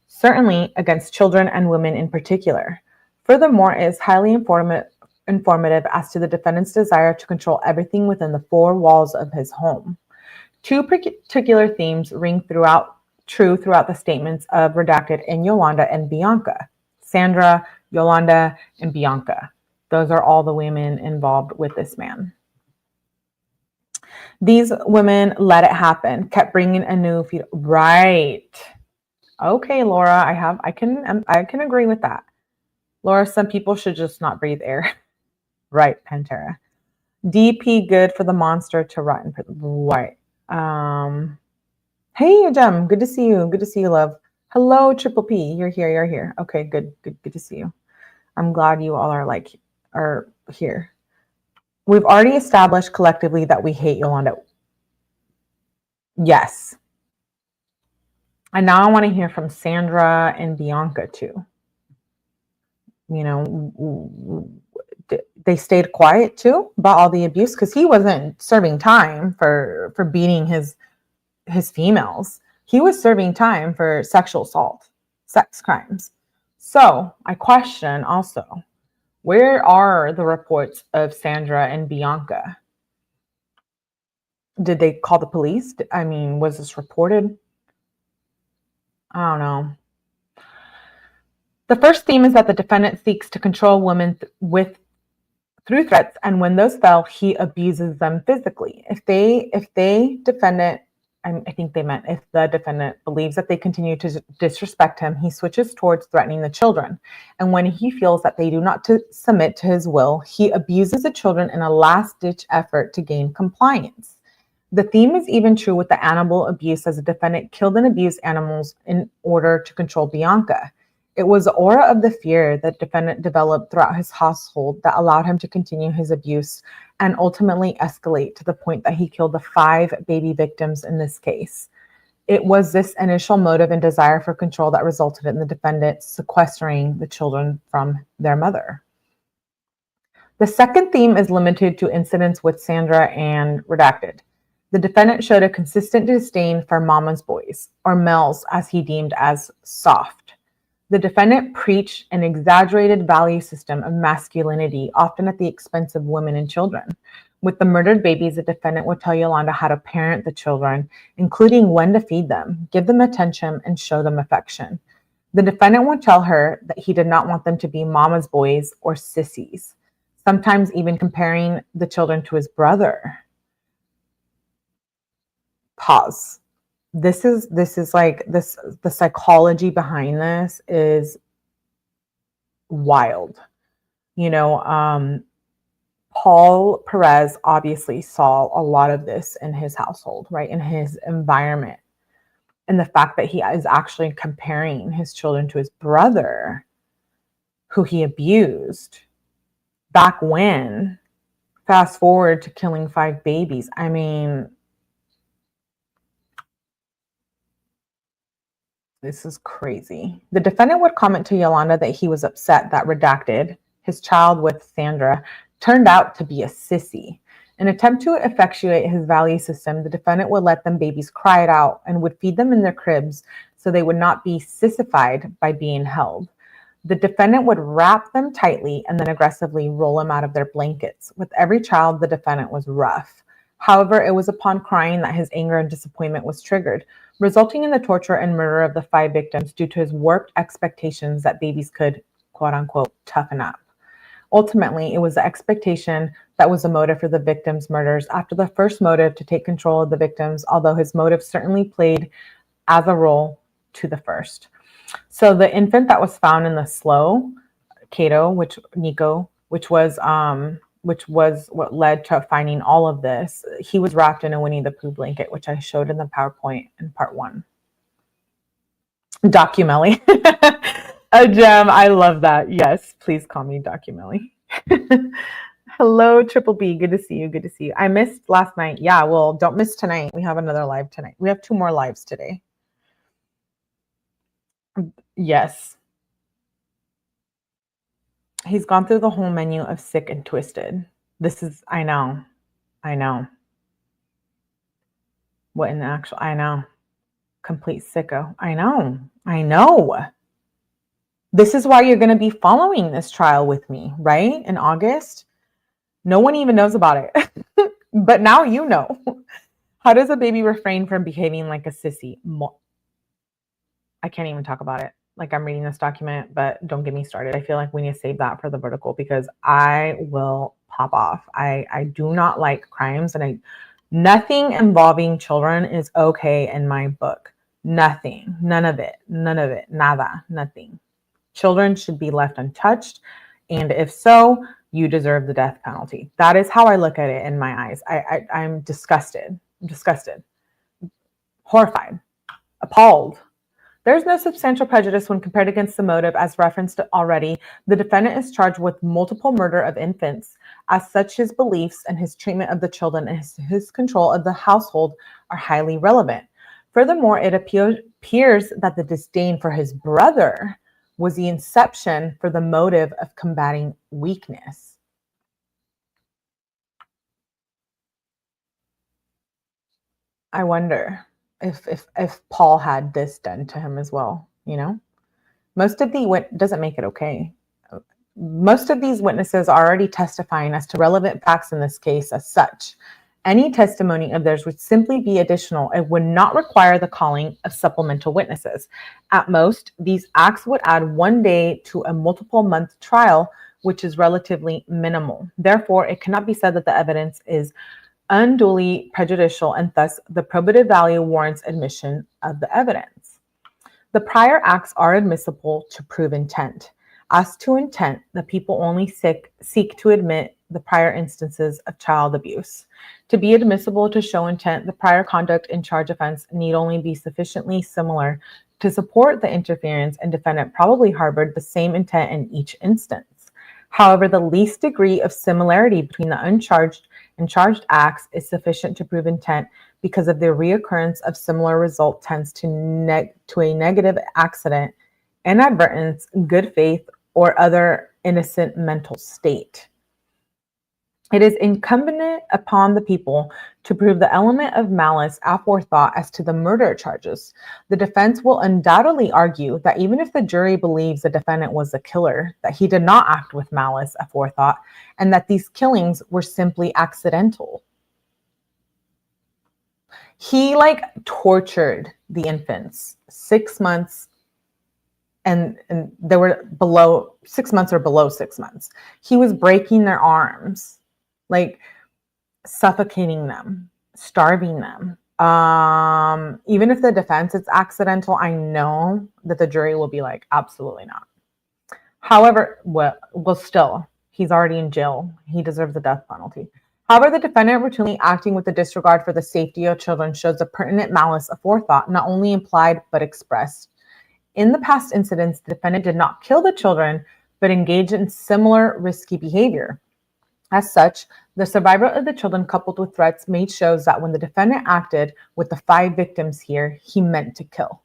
Certainly against children and women in particular. Furthermore, it is highly informative as to the defendant's desire to control everything within the 4 walls of his home. 2 particular themes ring true throughout the statements of Redacted and Yolanda and Bianca. Sandra, Yolanda, and Bianca. Those are all the women involved with this man. These women let it happen, kept bringing a new right. Okay, Laura, I can agree with that. Laura, some people should just not breathe air. Right, Pantera. DP, good for the monster to rotten. Right. Hey, Jem, good to see you. Good to see you, love. Hello, Triple P. You're here. Okay, good to see you. I'm glad you all are here. We've already established collectively that we hate Yolanda. Yes. And now I want to hear from Sandra and Bianca too. They stayed quiet too about all the abuse because he wasn't serving time for beating his females. He was serving time for sexual assault, sex crimes. So I question also, where are the reports of Sandra and Bianca? Did they call the police? I mean, was this reported? I don't know. The first theme is that the defendant seeks to control women through threats, and when those fail, he abuses them physically. If they defendant I think they meant if the defendant believes that they continue to disrespect him, he switches towards threatening the children. And when he feels that they do not submit to his will, he abuses the children in a last-ditch effort to gain compliance. The theme is even true with the animal abuse, as the defendant killed and abused animals in order to control Bianca. It was the aura of the fear that defendant developed throughout his household that allowed him to continue his abuse and ultimately escalate to the point that he killed the 5 baby victims in this case. It was this initial motive and desire for control that resulted in the defendant sequestering the children from their mother. The second theme is limited to incidents with Sandra and redacted. The defendant showed a consistent disdain for mama's boys, or males as he deemed as soft. The defendant preached an exaggerated value system of masculinity, often at the expense of women and children. With the murdered babies, the defendant would tell Yolanda how to parent the children, including when to feed them, give them attention, and show them affection. The defendant would tell her that he did not want them to be mama's boys or sissies, sometimes even comparing the children to his brother. Pause. This is like this, the psychology behind this is wild. You know, Paul Perez obviously saw a lot of this in his household, right? In his environment. And the fact that he is actually comparing his children to his brother, who he abused back when, fast forward to killing 5 babies. I mean, this is crazy. The defendant would comment to Yolanda that he was upset that redacted, his child with Sandra, turned out to be a sissy. In an attempt to effectuate his value system, the defendant would let them babies cry it out and would feed them in their cribs so they would not be sissified by being held. The defendant would wrap them tightly and then aggressively roll them out of their blankets. With every child, the defendant was rough. However, it was upon crying that his anger and disappointment was triggered, resulting in the torture and murder of the 5 victims due to his warped expectations that babies could, quote unquote, toughen up. Ultimately, it was the expectation that was the motive for the victims' murders after the first motive to take control of the victims, although his motive certainly played as a role to the first. So the infant that was found in the slough, Kato, Nikko, which was what led to finding all of this, he was wrapped in a Winnie the Pooh blanket, which I showed in the PowerPoint in part 1. 𝗟𝗏𝗃. A gem. I love that. Yes, please call me 𝗟𝗏𝗃. Hello, Triple B. Good to see you. Good to see you. I missed last night. Yeah, well, don't miss tonight. We have another live tonight. We have 2 more lives today. Yes. He's gone through the whole menu of sick and twisted. This is, I know. What in the actual, I know. Complete sicko. I know. This is why you're going to be following this trial with me, right? In August. No one even knows about it. But now you know. How does a baby refrain from behaving like a sissy? I can't even talk about it. Like, I'm reading this document, but don't get me started. I feel like we need to save that for the vertical because I will pop off. I do not like crimes, and nothing involving children is okay in my book. Nothing. None of it. Nada. Nothing. Children should be left untouched. And if so, you deserve the death penalty. That is how I look at it in my eyes. I'm disgusted. Horrified. Appalled. There's no substantial prejudice when compared against the motive. As referenced already, the defendant is charged with multiple murder of infants. As such, his beliefs and his treatment of the children and his control of the household are highly relevant. Furthermore, it appears that the disdain for his brother was the inception for the motive of combating weakness. I wonder if Paul had this done to him as well, you know? Doesn't make it okay. Most of these witnesses are already testifying as to relevant facts in this case. As such, any testimony of theirs would simply be additional. It would not require the calling of supplemental witnesses. At most, these acts would add 1 day to a multiple month trial, which is relatively minimal. Therefore, it cannot be said that the evidence is unduly prejudicial, and thus the probative value warrants admission of the evidence. The prior acts are admissible to prove intent. As to intent, the people only seek to admit the prior instances of child abuse. To be admissible to show intent, the prior conduct in charge offense need only be sufficiently similar to support the interference, and defendant probably harbored the same intent in each instance. However, the least degree of similarity between the uncharged and charged acts is sufficient to prove intent because of the reoccurrence of similar result tends to a negative accident, inadvertence, good faith, or other innocent mental state. It is incumbent upon the people to prove the element of malice aforethought as to the murder charges. The defense will undoubtedly argue that even if the jury believes the defendant was the killer, that he did not act with malice aforethought, and that these killings were simply accidental. He tortured the infants 6 months, and they were below 6 months or below 6 months. He was breaking their arms, suffocating them, starving them. Even if the defense is accidental, I know that the jury will be like, absolutely not. However, still, he's already in jail. He deserves the death penalty. However, the defendant routinely acting with a disregard for the safety of children shows a pertinent malice aforethought, not only implied, but expressed. In the past incidents, the defendant did not kill the children, but engaged in similar risky behavior. As such, the survival of the children coupled with threats made shows that when the defendant acted with the 5 victims here, he meant to kill.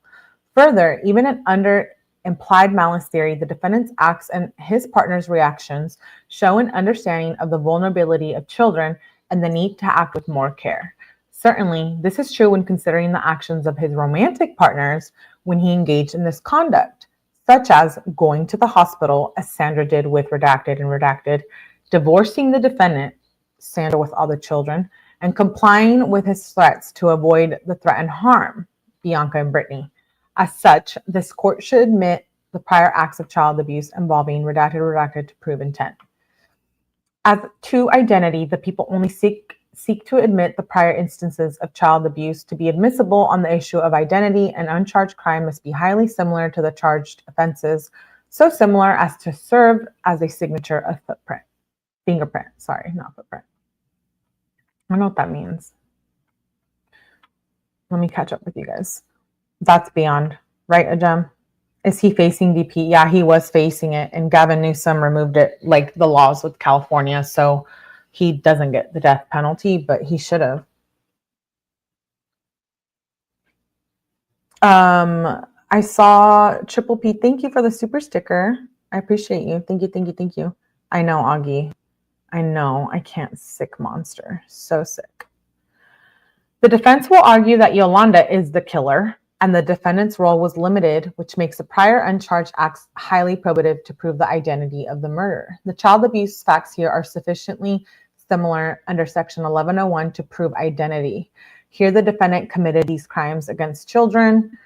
Further, even under implied malice theory, the defendant's acts and his partner's reactions show an understanding of the vulnerability of children and the need to act with more care. Certainly, this is true when considering the actions of his romantic partners when he engaged in this conduct, such as going to the hospital, as Sandra did with Redacted and Redacted, divorcing the defendant, Sandra with all the children, and complying with his threats to avoid the threatened harm, Bianca and Brittany. As such, this court should admit the prior acts of child abuse involving Redacted to prove intent. As to identity, the people only seek to admit the prior instances of child abuse to be admissible on the issue of identity. An uncharged crime must be highly similar to the charged offenses, so similar as to serve as a signature of fingerprint. Sorry, not footprint. I don't know what that means. Let me catch up with you guys. That's beyond, right, Ajem? Is he facing DP? Yeah, he was facing it, and Gavin Newsom removed it, like the laws with California, so he doesn't get the death penalty, but he should have. I saw Triple P. Thank you for the super sticker. I appreciate you. Thank you. I know, Augie. I know. I can't. Sick monster. So sick. The defense will argue that Yolanda is the killer, and the defendant's role was limited, which makes the prior uncharged acts highly probative to prove the identity of the murderer. The child abuse facts here are sufficiently similar under Section 1101 to prove identity. Here, the defendant committed these crimes against children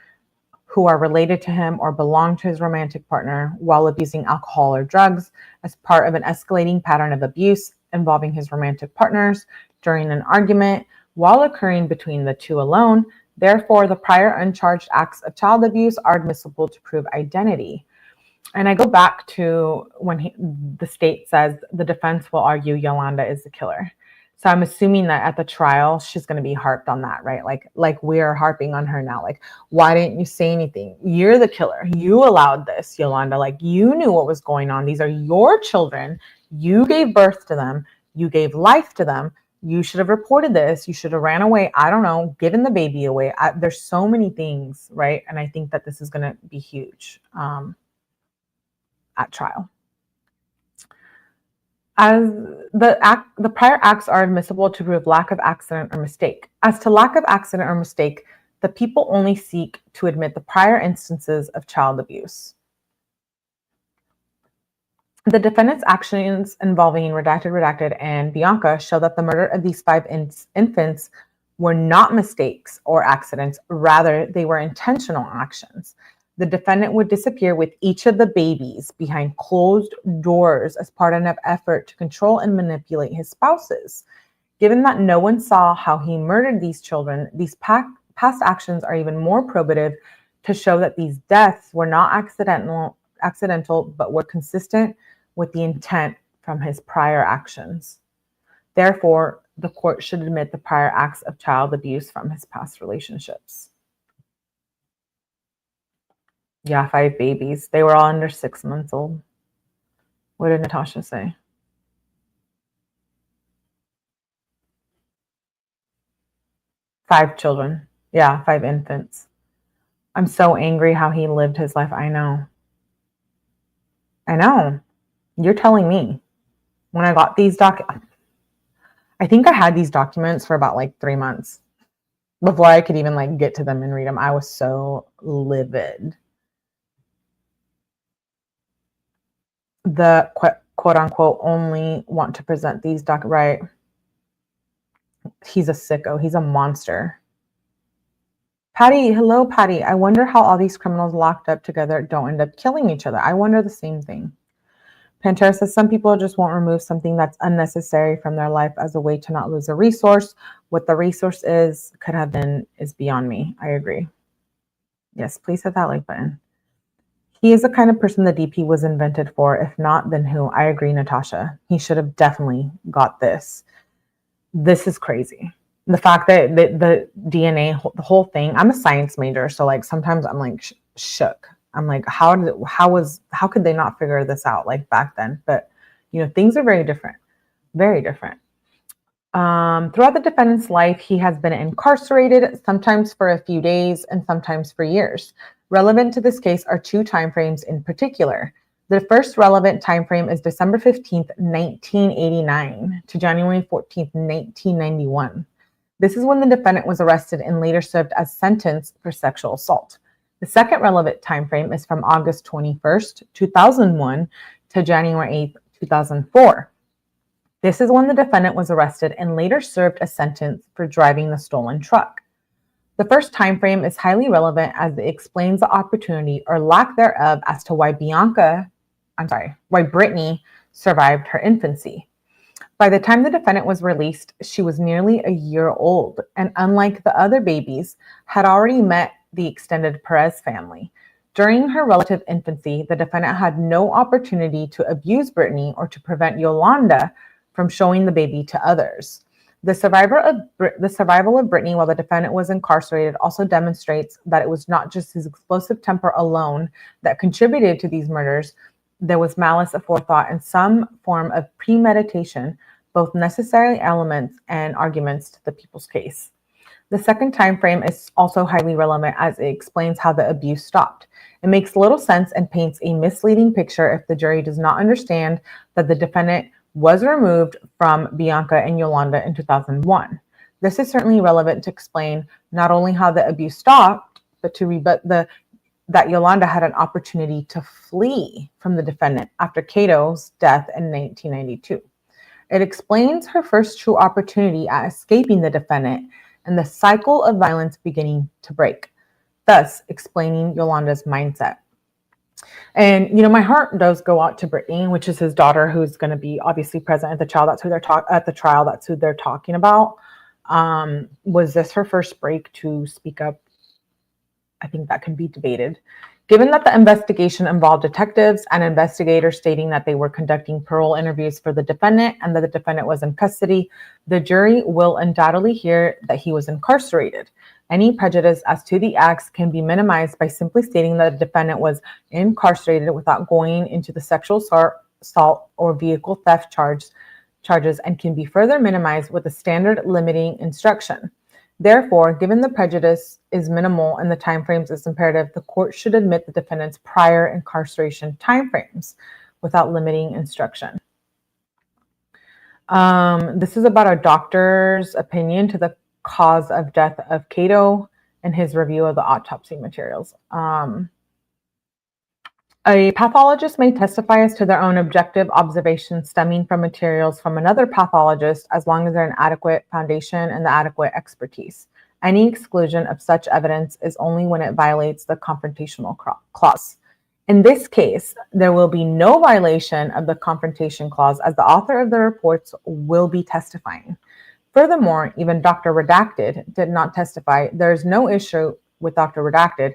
who are related to him or belong to his romantic partner while abusing alcohol or drugs as part of an escalating pattern of abuse involving his romantic partners during an argument while occurring between the two alone. Therefore, the prior uncharged acts of child abuse are admissible to prove identity. And I go back to when the state says the defense will argue Yolanda is the killer. So I'm assuming that at the trial, she's going to be harped on that, right? Like we're harping on her now. Like, why didn't you say anything? You're the killer. You allowed this, Yolanda. Like, you knew what was going on. These are your children. You gave birth to them. You gave life to them. You should have reported this. You should have ran away. I don't know, given the baby away. There's so many things, right? And I think that this is going to be huge at trial. As the prior acts are admissible to prove lack of accident or mistake. As to lack of accident or mistake, the people only seek to admit the prior instances of child abuse. The defendant's actions involving Redacted, and Bianca show that the murder of these 5 infants were not mistakes or accidents. Rather, they were intentional actions. The defendant would disappear with each of the babies behind closed doors as part of an effort to control and manipulate his spouses. Given that no one saw how he murdered these children, these past actions are even more probative to show that these deaths were not accidental, but were consistent with the intent from his prior actions. Therefore, the court should admit the prior acts of child abuse from his past relationships. Yeah, 5 babies. They were all under 6 months old. What did Natasha say? Five children. Yeah, 5 infants. I'm so angry how he lived his life. I know. You're telling me. When I got these I think I had these documents for about like 3 months before I could even like get to them and read them. I was so livid. The quote unquote only want to present these right. He's a sicko. He's a monster. Patty, hello, Patty. I wonder how all these criminals locked up together don't end up killing each other. I wonder the same thing. Pantera says some people just won't remove something that's unnecessary from their life as a way to not lose a resource. What the resource could have been is beyond me. I agree. Yes, please hit that like button. He is the kind of person the DP was invented for. If not, then who? I agree, Natasha. He should have definitely got this. This is crazy. The fact that the DNA, the whole thing, I'm a science major, so like sometimes I'm like shook. I'm like, how could they not figure this out like back then? But you know, things are very different, very different. Throughout the defendant's life, he has been incarcerated, sometimes for a few days and sometimes for years. Relevant to this case are 2 timeframes in particular. The first relevant timeframe is December 15th, 1989 to January 14th, 1991. This is when the defendant was arrested and later served as sentenced for sexual assault. The second relevant timeframe is from August 21st, 2001 to January 8th, 2004. This is when the defendant was arrested and later served a sentence for driving the stolen truck. The first time frame is highly relevant as it explains the opportunity or lack thereof as to why Brittany survived her infancy. By the time the defendant was released, she was nearly a year old, and unlike the other babies, had already met the extended Perez family. During her relative infancy, the defendant had no opportunity to abuse Brittany or to prevent Yolanda from showing the baby to others. The survival of Brittany while the defendant was incarcerated also demonstrates that it was not just his explosive temper alone that contributed to these murders. There was malice aforethought and some form of premeditation, both necessary elements and arguments to the people's case. The second time frame is also highly relevant as it explains how the abuse stopped. It makes little sense and paints a misleading picture if the jury does not understand that the defendant was removed from Bianca and Yolanda in 2001. This is certainly relevant to explain not only how the abuse stopped, but to rebut that Yolanda had an opportunity to flee from the defendant after Kato's death in 1992. It explains her first true opportunity at escaping the defendant and the cycle of violence beginning to break, thus explaining Yolanda's mindset. And, you know, my heart does go out to Brittany, which is his daughter, who's going to be obviously present at the trial. That's who they're talking about. Was this her first break to speak up? I think that can be debated. Given that the investigation involved detectives and investigators stating that they were conducting parole interviews for the defendant and that the defendant was in custody, the jury will undoubtedly hear that he was incarcerated. Any prejudice as to the acts can be minimized by simply stating that the defendant was incarcerated without going into the sexual assault or vehicle theft charges and can be further minimized with a standard limiting instruction. Therefore, given the prejudice is minimal and the timeframes is imperative, the court should admit the defendant's prior incarceration timeframes without limiting instruction. This is about a doctor's opinion to the cause of death of Kato and his review of the autopsy materials. A pathologist may testify as to their own objective observations stemming from materials from another pathologist as long as there's an adequate foundation and the adequate expertise. Any exclusion of such evidence is only when it violates the confrontational clause. In this case, there will be no violation of the confrontation clause as the author of the reports will be testifying. Furthermore, even Dr. Redacted did not testify. There is no issue with Dr. Redacted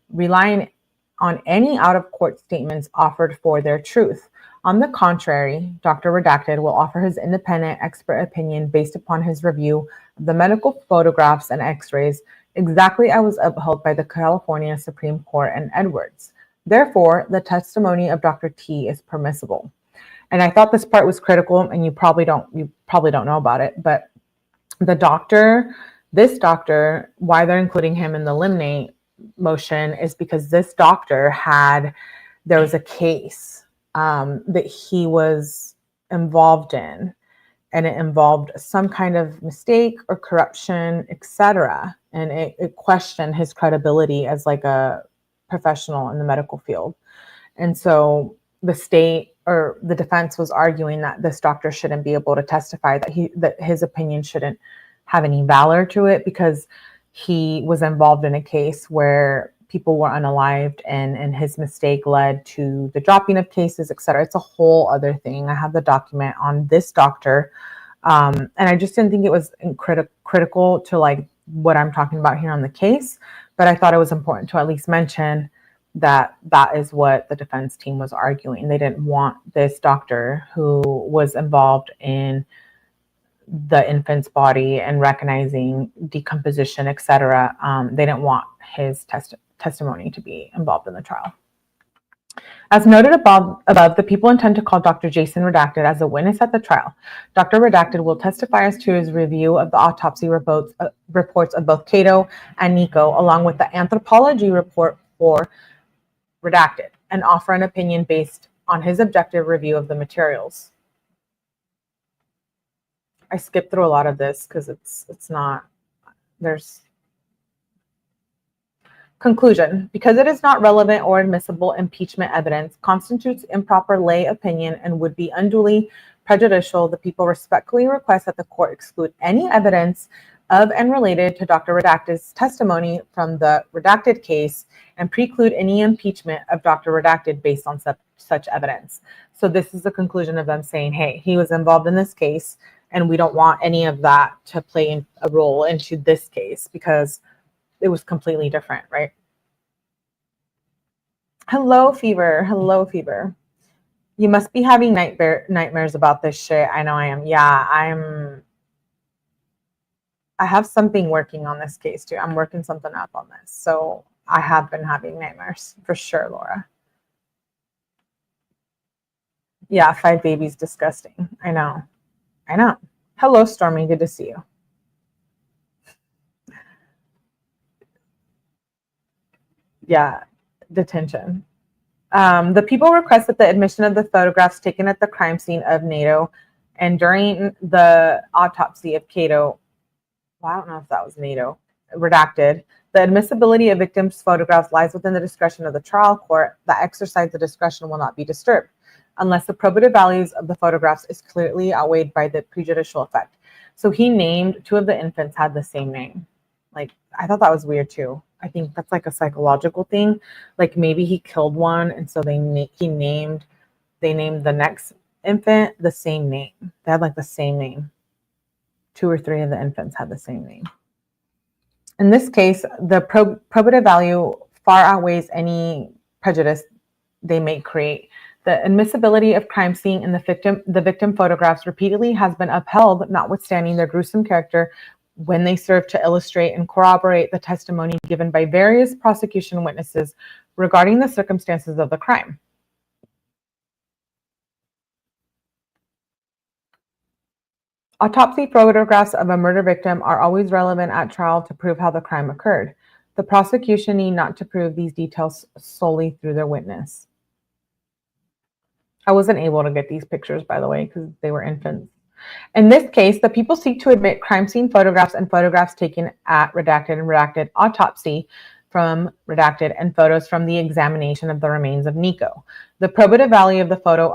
relying on any out-of-court statements offered for their truth. On the contrary, Dr. Redacted will offer his independent expert opinion based upon his review of the medical photographs and x-rays, exactly as was upheld by the California Supreme Court and Edwards. Therefore, the testimony of Dr. T is permissible. And I thought this part was critical, and you probably don't know about it, but this doctor, why they're including him in the Limine motion is because this doctor there was a case that he was involved in, and it involved some kind of mistake or corruption, etc. And it questioned his credibility as like a professional in the medical field. And so the state or the defense was arguing that this doctor shouldn't be able to testify, that his opinion shouldn't have any valor to it because he was involved in a case where people were unalived and his mistake led to the dropping of cases, etc. It's a whole other thing. I have the document on this doctor. And I just didn't think it was critical to like what I'm talking about here on the case, but I thought it was important to at least mention that is what the defense team was arguing. They didn't want this doctor who was involved in the infant's body and recognizing decomposition, etc. They didn't want his testimony to be involved in the trial. As noted above, the people intend to call Dr. Jason Redacted as a witness at the trial. Dr. Redacted will testify as to his review of the autopsy reports of both Kato and Nikko, along with the anthropology report for Redacted, and offer an opinion based on his objective review of the materials. I skipped through a lot of this because it's not, there's conclusion. Because it is not relevant or admissible impeachment evidence, constitutes improper lay opinion, and would be unduly prejudicial, the people respectfully request that the court exclude any evidence of and related to Dr. Redacted's testimony from the redacted case and preclude any impeachment of Dr. Redacted based on such evidence. So this is the conclusion of them saying, hey, he was involved in this case, and we don't want any of that to play a role into this case because it was completely different, right? Hello, Fever. Hello, Fever. You must be having nightmares about this shit. I know I am. Yeah, I have something working on this case too. I'm working something up on this. So I have been having nightmares for sure, Laura. Yeah, 5 babies, disgusting. I know. I know. Hello, Stormy. Good to see you. Yeah, detention. The people request that the admission of the photographs taken at the crime scene of 𝗫𝗫 and during the autopsy of Kato, well, I don't know if that was 𝗫𝗫, redacted. The admissibility of victims' photographs lies within the discretion of the trial court. That exercise of discretion will not be disturbed unless the probative values of the photographs is clearly outweighed by the prejudicial effect. So he named 2 of the infants had the same name. Like, I thought that was weird too. I think that's like a psychological thing. Like maybe he killed one, and so they named the next infant the same name. They had like the same name. 2 or 3 of the infants had the same name. In this case, the probative value far outweighs any prejudice they may create. The admissibility of crime scene and the victim photographs repeatedly has been upheld, notwithstanding their gruesome character, when they serve to illustrate and corroborate the testimony given by various prosecution witnesses regarding the circumstances of the crime. Autopsy photographs of a murder victim are always relevant at trial to prove how the crime occurred. The prosecution need not to prove these details solely through their witness. I wasn't able to get these pictures, by the way, because they were infants. In this case, the people seek to admit crime scene photographs and photographs taken at redacted and redacted autopsy from redacted and photos from the examination of the remains of Nikko. The probative value of the photo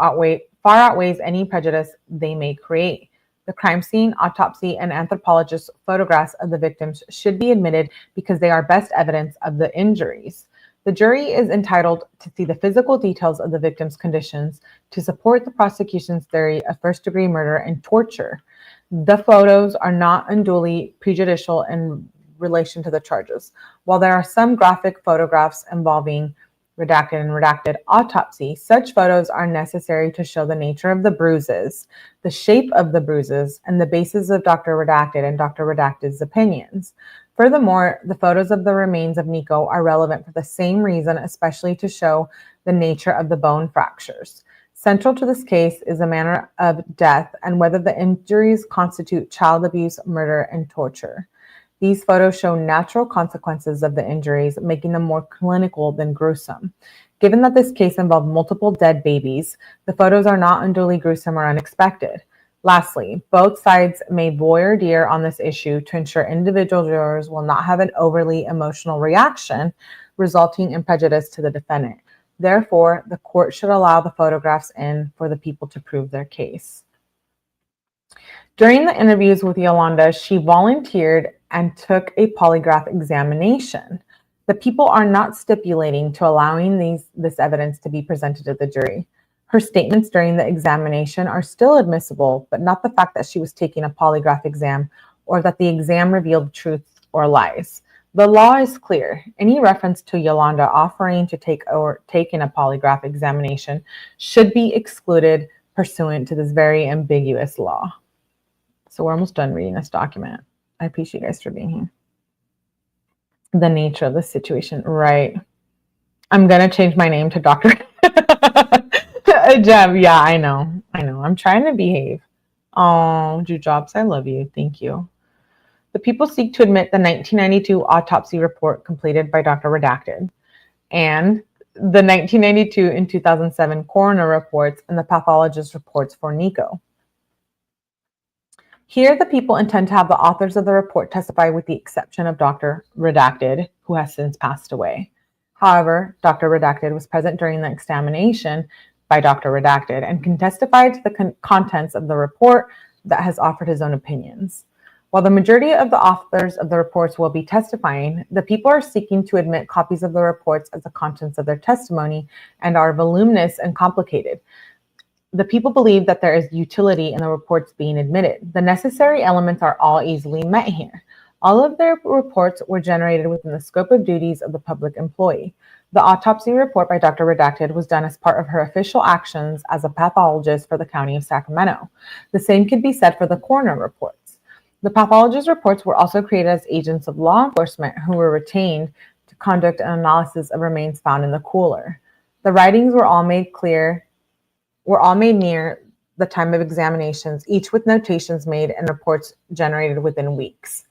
far outweighs any prejudice they may create. The crime scene, autopsy, and anthropologist photographs of the victims should be admitted because they are best evidence of the injuries. The jury is entitled to see the physical details of the victim's conditions to support the prosecution's theory of first-degree murder and torture. The photos are not unduly prejudicial in relation to the charges. While there are some graphic photographs involving redacted and redacted autopsy, such photos are necessary to show the nature of the bruises, the shape of the bruises, and the basis of Dr. Redacted and Dr. Redacted's opinions. Furthermore, the photos of the remains of Nikko are relevant for the same reason, especially to show the nature of the bone fractures. Central to this case is the manner of death and whether the injuries constitute child abuse, murder, and torture. These photos show natural consequences of the injuries, making them more clinical than gruesome. Given that this case involved multiple dead babies, the photos are not unduly gruesome or unexpected. Lastly, both sides made voir dire on this issue to ensure individual jurors will not have an overly emotional reaction, resulting in prejudice to the defendant. Therefore, the court should allow the photographs in for the people to prove their case. During the interviews with Yolanda, she volunteered and took a polygraph examination. The people are not stipulating to allowing this evidence to be presented to the jury. Her statements during the examination are still admissible, but not the fact that she was taking a polygraph exam or that the exam revealed truth or lies. The law is clear. Any reference to Yolanda offering to take or taking a polygraph examination should be excluded pursuant to this very ambiguous law. So we're almost done reading this document. I appreciate you guys for being here. The nature of the situation, right? I'm gonna change my name to Dr. Jem. Yeah, I know. I'm trying to behave. Oh, Jujobs, I love you. Thank you. The people seek to admit the 1992 autopsy report completed by Dr. Redacted and the 1992 and 2007 coroner reports and the pathologist reports for Nikko. Here, the people intend to have the authors of the report testify with the exception of Dr. Redacted, who has since passed away. However, Dr. Redacted was present during the examination by Dr. Redacted and can testify to the contents of the report that has offered his own opinions. While the majority of the authors of the reports will be testifying, the people are seeking to admit copies of the reports as the contents of their testimony and are voluminous and complicated. The people believe that there is utility in the reports being admitted. The necessary elements are all easily met here. All of their reports were generated within the scope of duties of the public employee. The autopsy report by Dr. Redacted was done as part of her official actions as a pathologist for the County of Sacramento. The same could be said for the coroner reports. The pathologist's reports were also created as agents of law enforcement who were retained to conduct an analysis of remains found in the cooler. The writings were all made near the time of examinations, each with notations made and reports generated within weeks.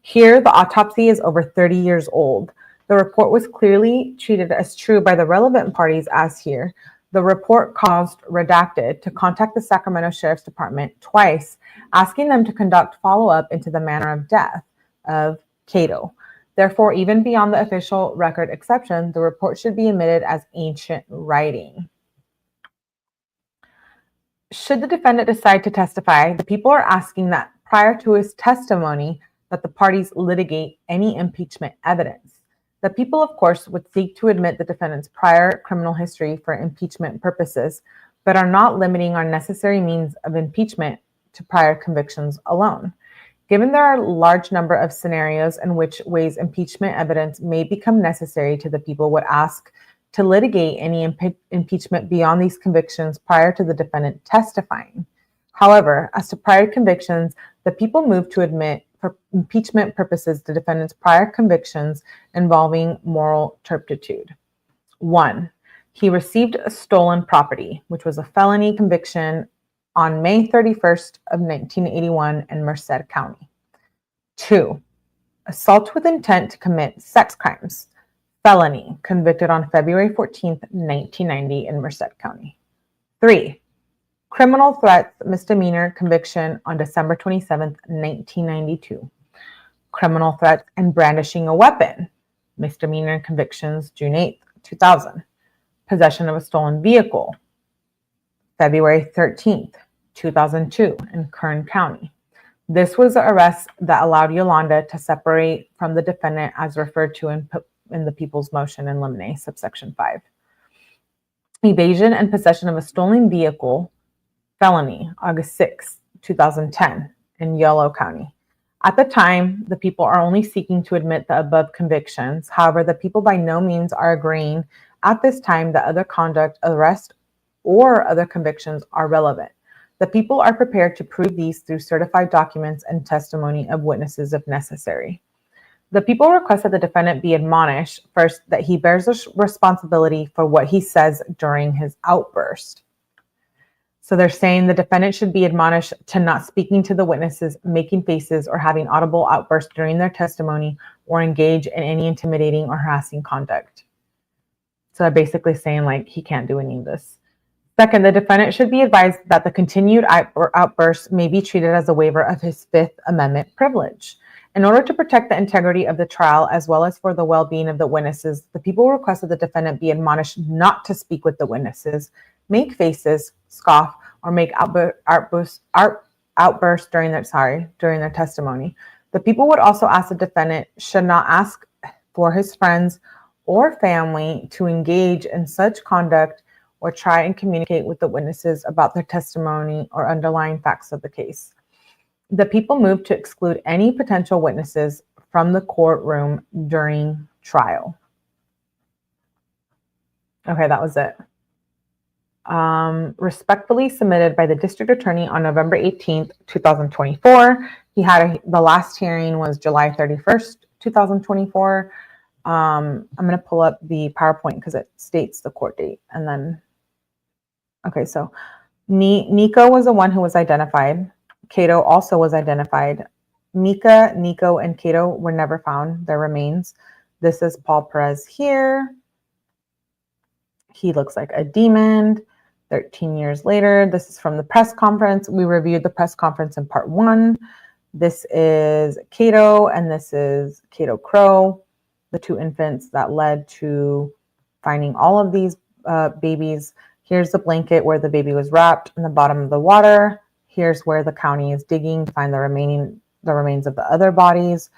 Here, the autopsy is over 30 years old. The report was clearly treated as true by the relevant parties as here. The report caused Redacted to contact the Sacramento Sheriff's Department twice, asking them to conduct follow-up into the manner of death of Kato. Therefore, even beyond the official record exception, the report should be admitted as ancient writing. Should the defendant decide to testify, the people are asking that prior to his testimony that the parties litigate any impeachment evidence. The people, of course, would seek to admit the defendant's prior criminal history for impeachment purposes, but are not limiting our necessary means of impeachment to prior convictions alone. Given there are a large number of scenarios in which ways impeachment evidence may become necessary, to the people would ask to litigate any impeachment beyond these convictions prior to the defendant testifying. However, as to prior convictions, the people move to admit for impeachment purposes the defendant's prior convictions involving moral turpitude. 1. He received a stolen property, which was a felony conviction on May 31st of 1981 in Merced County. 2. Assault with intent to commit sex crimes. Felony, convicted on February 14th, 1990 in Merced County. 3. Criminal threats misdemeanor conviction on December 27th, 1992. Criminal threats and brandishing a weapon, misdemeanor convictions June 8th, 2000. Possession of a stolen vehicle, February 13th, 2002 in Kern County. This was the arrest that allowed Yolanda to separate from the defendant as referred to in the people's motion in Limine, subsection 5. Evasion and possession of a stolen vehicle, felony, August 6, 2010. in Yolo County. At the time, the people are only seeking to admit the above convictions. However, the people by no means are agreeing at this time that other conduct, arrest, or other convictions are relevant. The people are prepared to prove these through certified documents and testimony of witnesses if necessary. The people request that the defendant be admonished first that he bears responsibility for what he says during his outburst. So they're saying the defendant should be admonished to not speaking to the witnesses, making faces, or having audible outbursts during their testimony, or engage in any intimidating or harassing conduct. So they're basically saying like he can't do any of this. Second, the defendant should be advised that the continued outbursts may be treated as a waiver of his Fifth Amendment privilege. In order to protect the integrity of the trial as well as for the well-being of the witnesses, the people request that the defendant be admonished not to speak with the witnesses, make faces, scoff, or make outbursts during their testimony. The people would also ask the defendant should not ask for his friends or family to engage in such conduct or try and communicate with the witnesses about their testimony or underlying facts of the case. The people moved to exclude any potential witnesses from the courtroom during trial. Okay, that was it. Respectfully submitted by the district attorney on November 18th, 2024. The last hearing was July 31st, 2024. I'm going to pull up the PowerPoint because it states the court date. And then, okay, so Nikko was the one who was identified. Kato also was identified. Mika, Nikko, and Kato were never found, their remains. This is Paul Perez here. He looks like a demon. 13 years later, this is from the press conference. We reviewed the press conference in part 1. This is Kato, and this is Kato Crow, the 2 infants that led to finding all of these babies. Here's the blanket where the baby was wrapped in the bottom of the water. Here's where the county is digging to find the remains of the other bodies.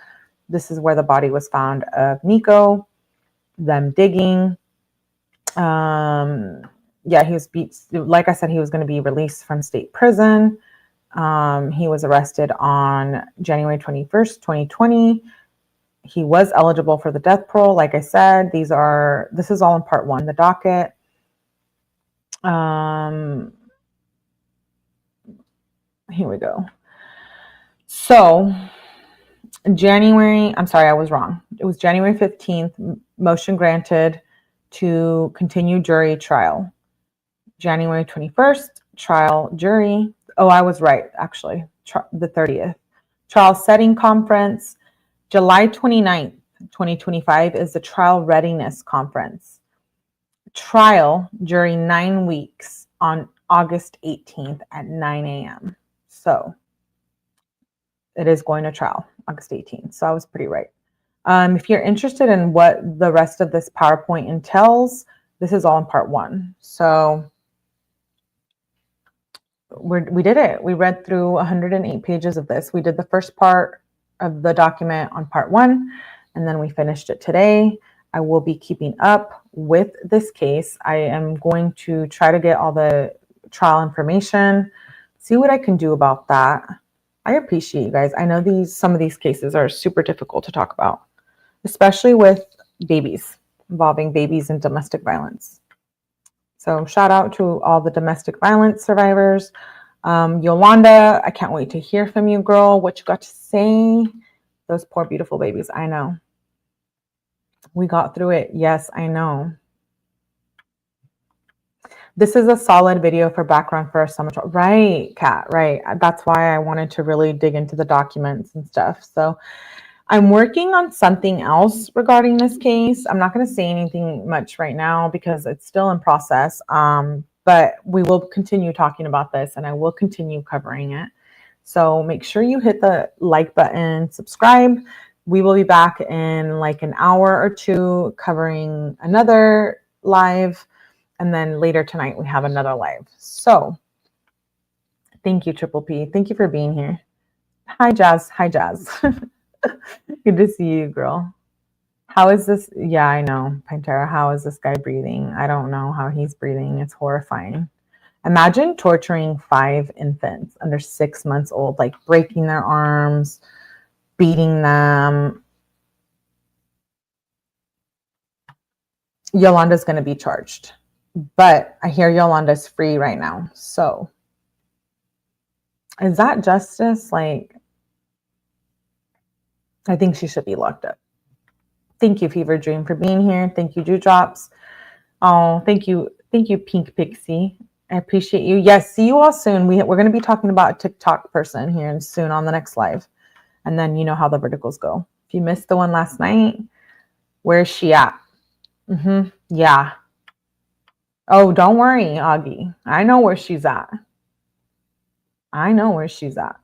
This is where the body was found of Nikko, them digging. Yeah, he was like I said, he was going to be released from state prison. He was arrested on January 21st, 2020. He was eligible for the death parole. Like I said, this is all in part 1, the docket. Here we go. So I'm sorry, I was wrong. It was January 15th, motion granted to continue jury trial. January 21st, trial jury. Oh, I was right, actually. The 30th. Trial setting conference. July 29th, 2025 is the trial readiness conference. Trial during 9 weeks on August 18th at 9 a.m. So it is going to trial August 18th. So I was pretty right. If you're interested in what the rest of this PowerPoint entails, this is all in part 1. So we did it. We read through 108 pages of this. We did the first part of the document on part 1, and then we finished it today. I will be keeping up with this case. I am going to try to get all the trial information, see what I can do about that. I appreciate you guys. I know some of these cases are super difficult to talk about, especially with babies, involving babies and domestic violence. So shout out to all the domestic violence survivors. Yolanda, I can't wait to hear from you, girl. What you got to say? Those poor, beautiful babies. I know. We got through it. Yes, I know. This is a solid video for background for a summer trial. Right, Kat, right. That's why I wanted to really dig into the documents and stuff. So I'm working on something else regarding this case. I'm not going to say anything much right now because it's still in process. But we will continue talking about this and I will continue covering it. So make sure you hit the like button, subscribe. We will be back in like an hour or 2 covering another live. And then later tonight, we have another live. So thank you, 𝗶𝗶𝗶. Thank you for being here. Hi, Jazz. Hi, Jazz. Good to see you, girl. How is this? Yeah, I know, Pantera. How is this guy breathing? I don't know how he's breathing. It's horrifying. Imagine torturing 5 infants under 6 months old, like breaking their arms, beating them. Yolanda's going to be charged, but I hear Yolanda's free right now. So is that justice? Like, I think she should be locked up. Thank you, Fever Dream, for being here. Thank you, Dewdrops. Oh, thank you. Thank you, Pink Pixie. I appreciate you. Yes, see you all soon. We're going to be talking about a TikTok person here and soon on the next live. And then you know how the verticals go. If you missed the one last night, where's she at? Yeah. Oh, don't worry, Augie. I know where she's at. I know where she's at.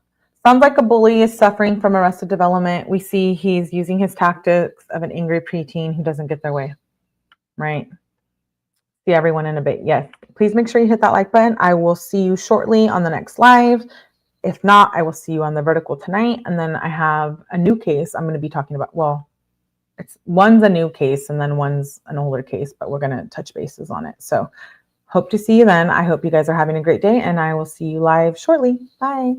Sounds like a bully is suffering from arrested development. We see he's using his tactics of an angry preteen who doesn't get their way. Right? See everyone in a bit. Yes. Please make sure you hit that like button. I will see you shortly on the next live. If not, I will see you on the vertical tonight. And then I have a new case I'm going to be talking about. Well, one's a new case and then one's an older case, but we're going to touch bases on it. So hope to see you then. I hope you guys are having a great day, and I will see you live shortly. Bye.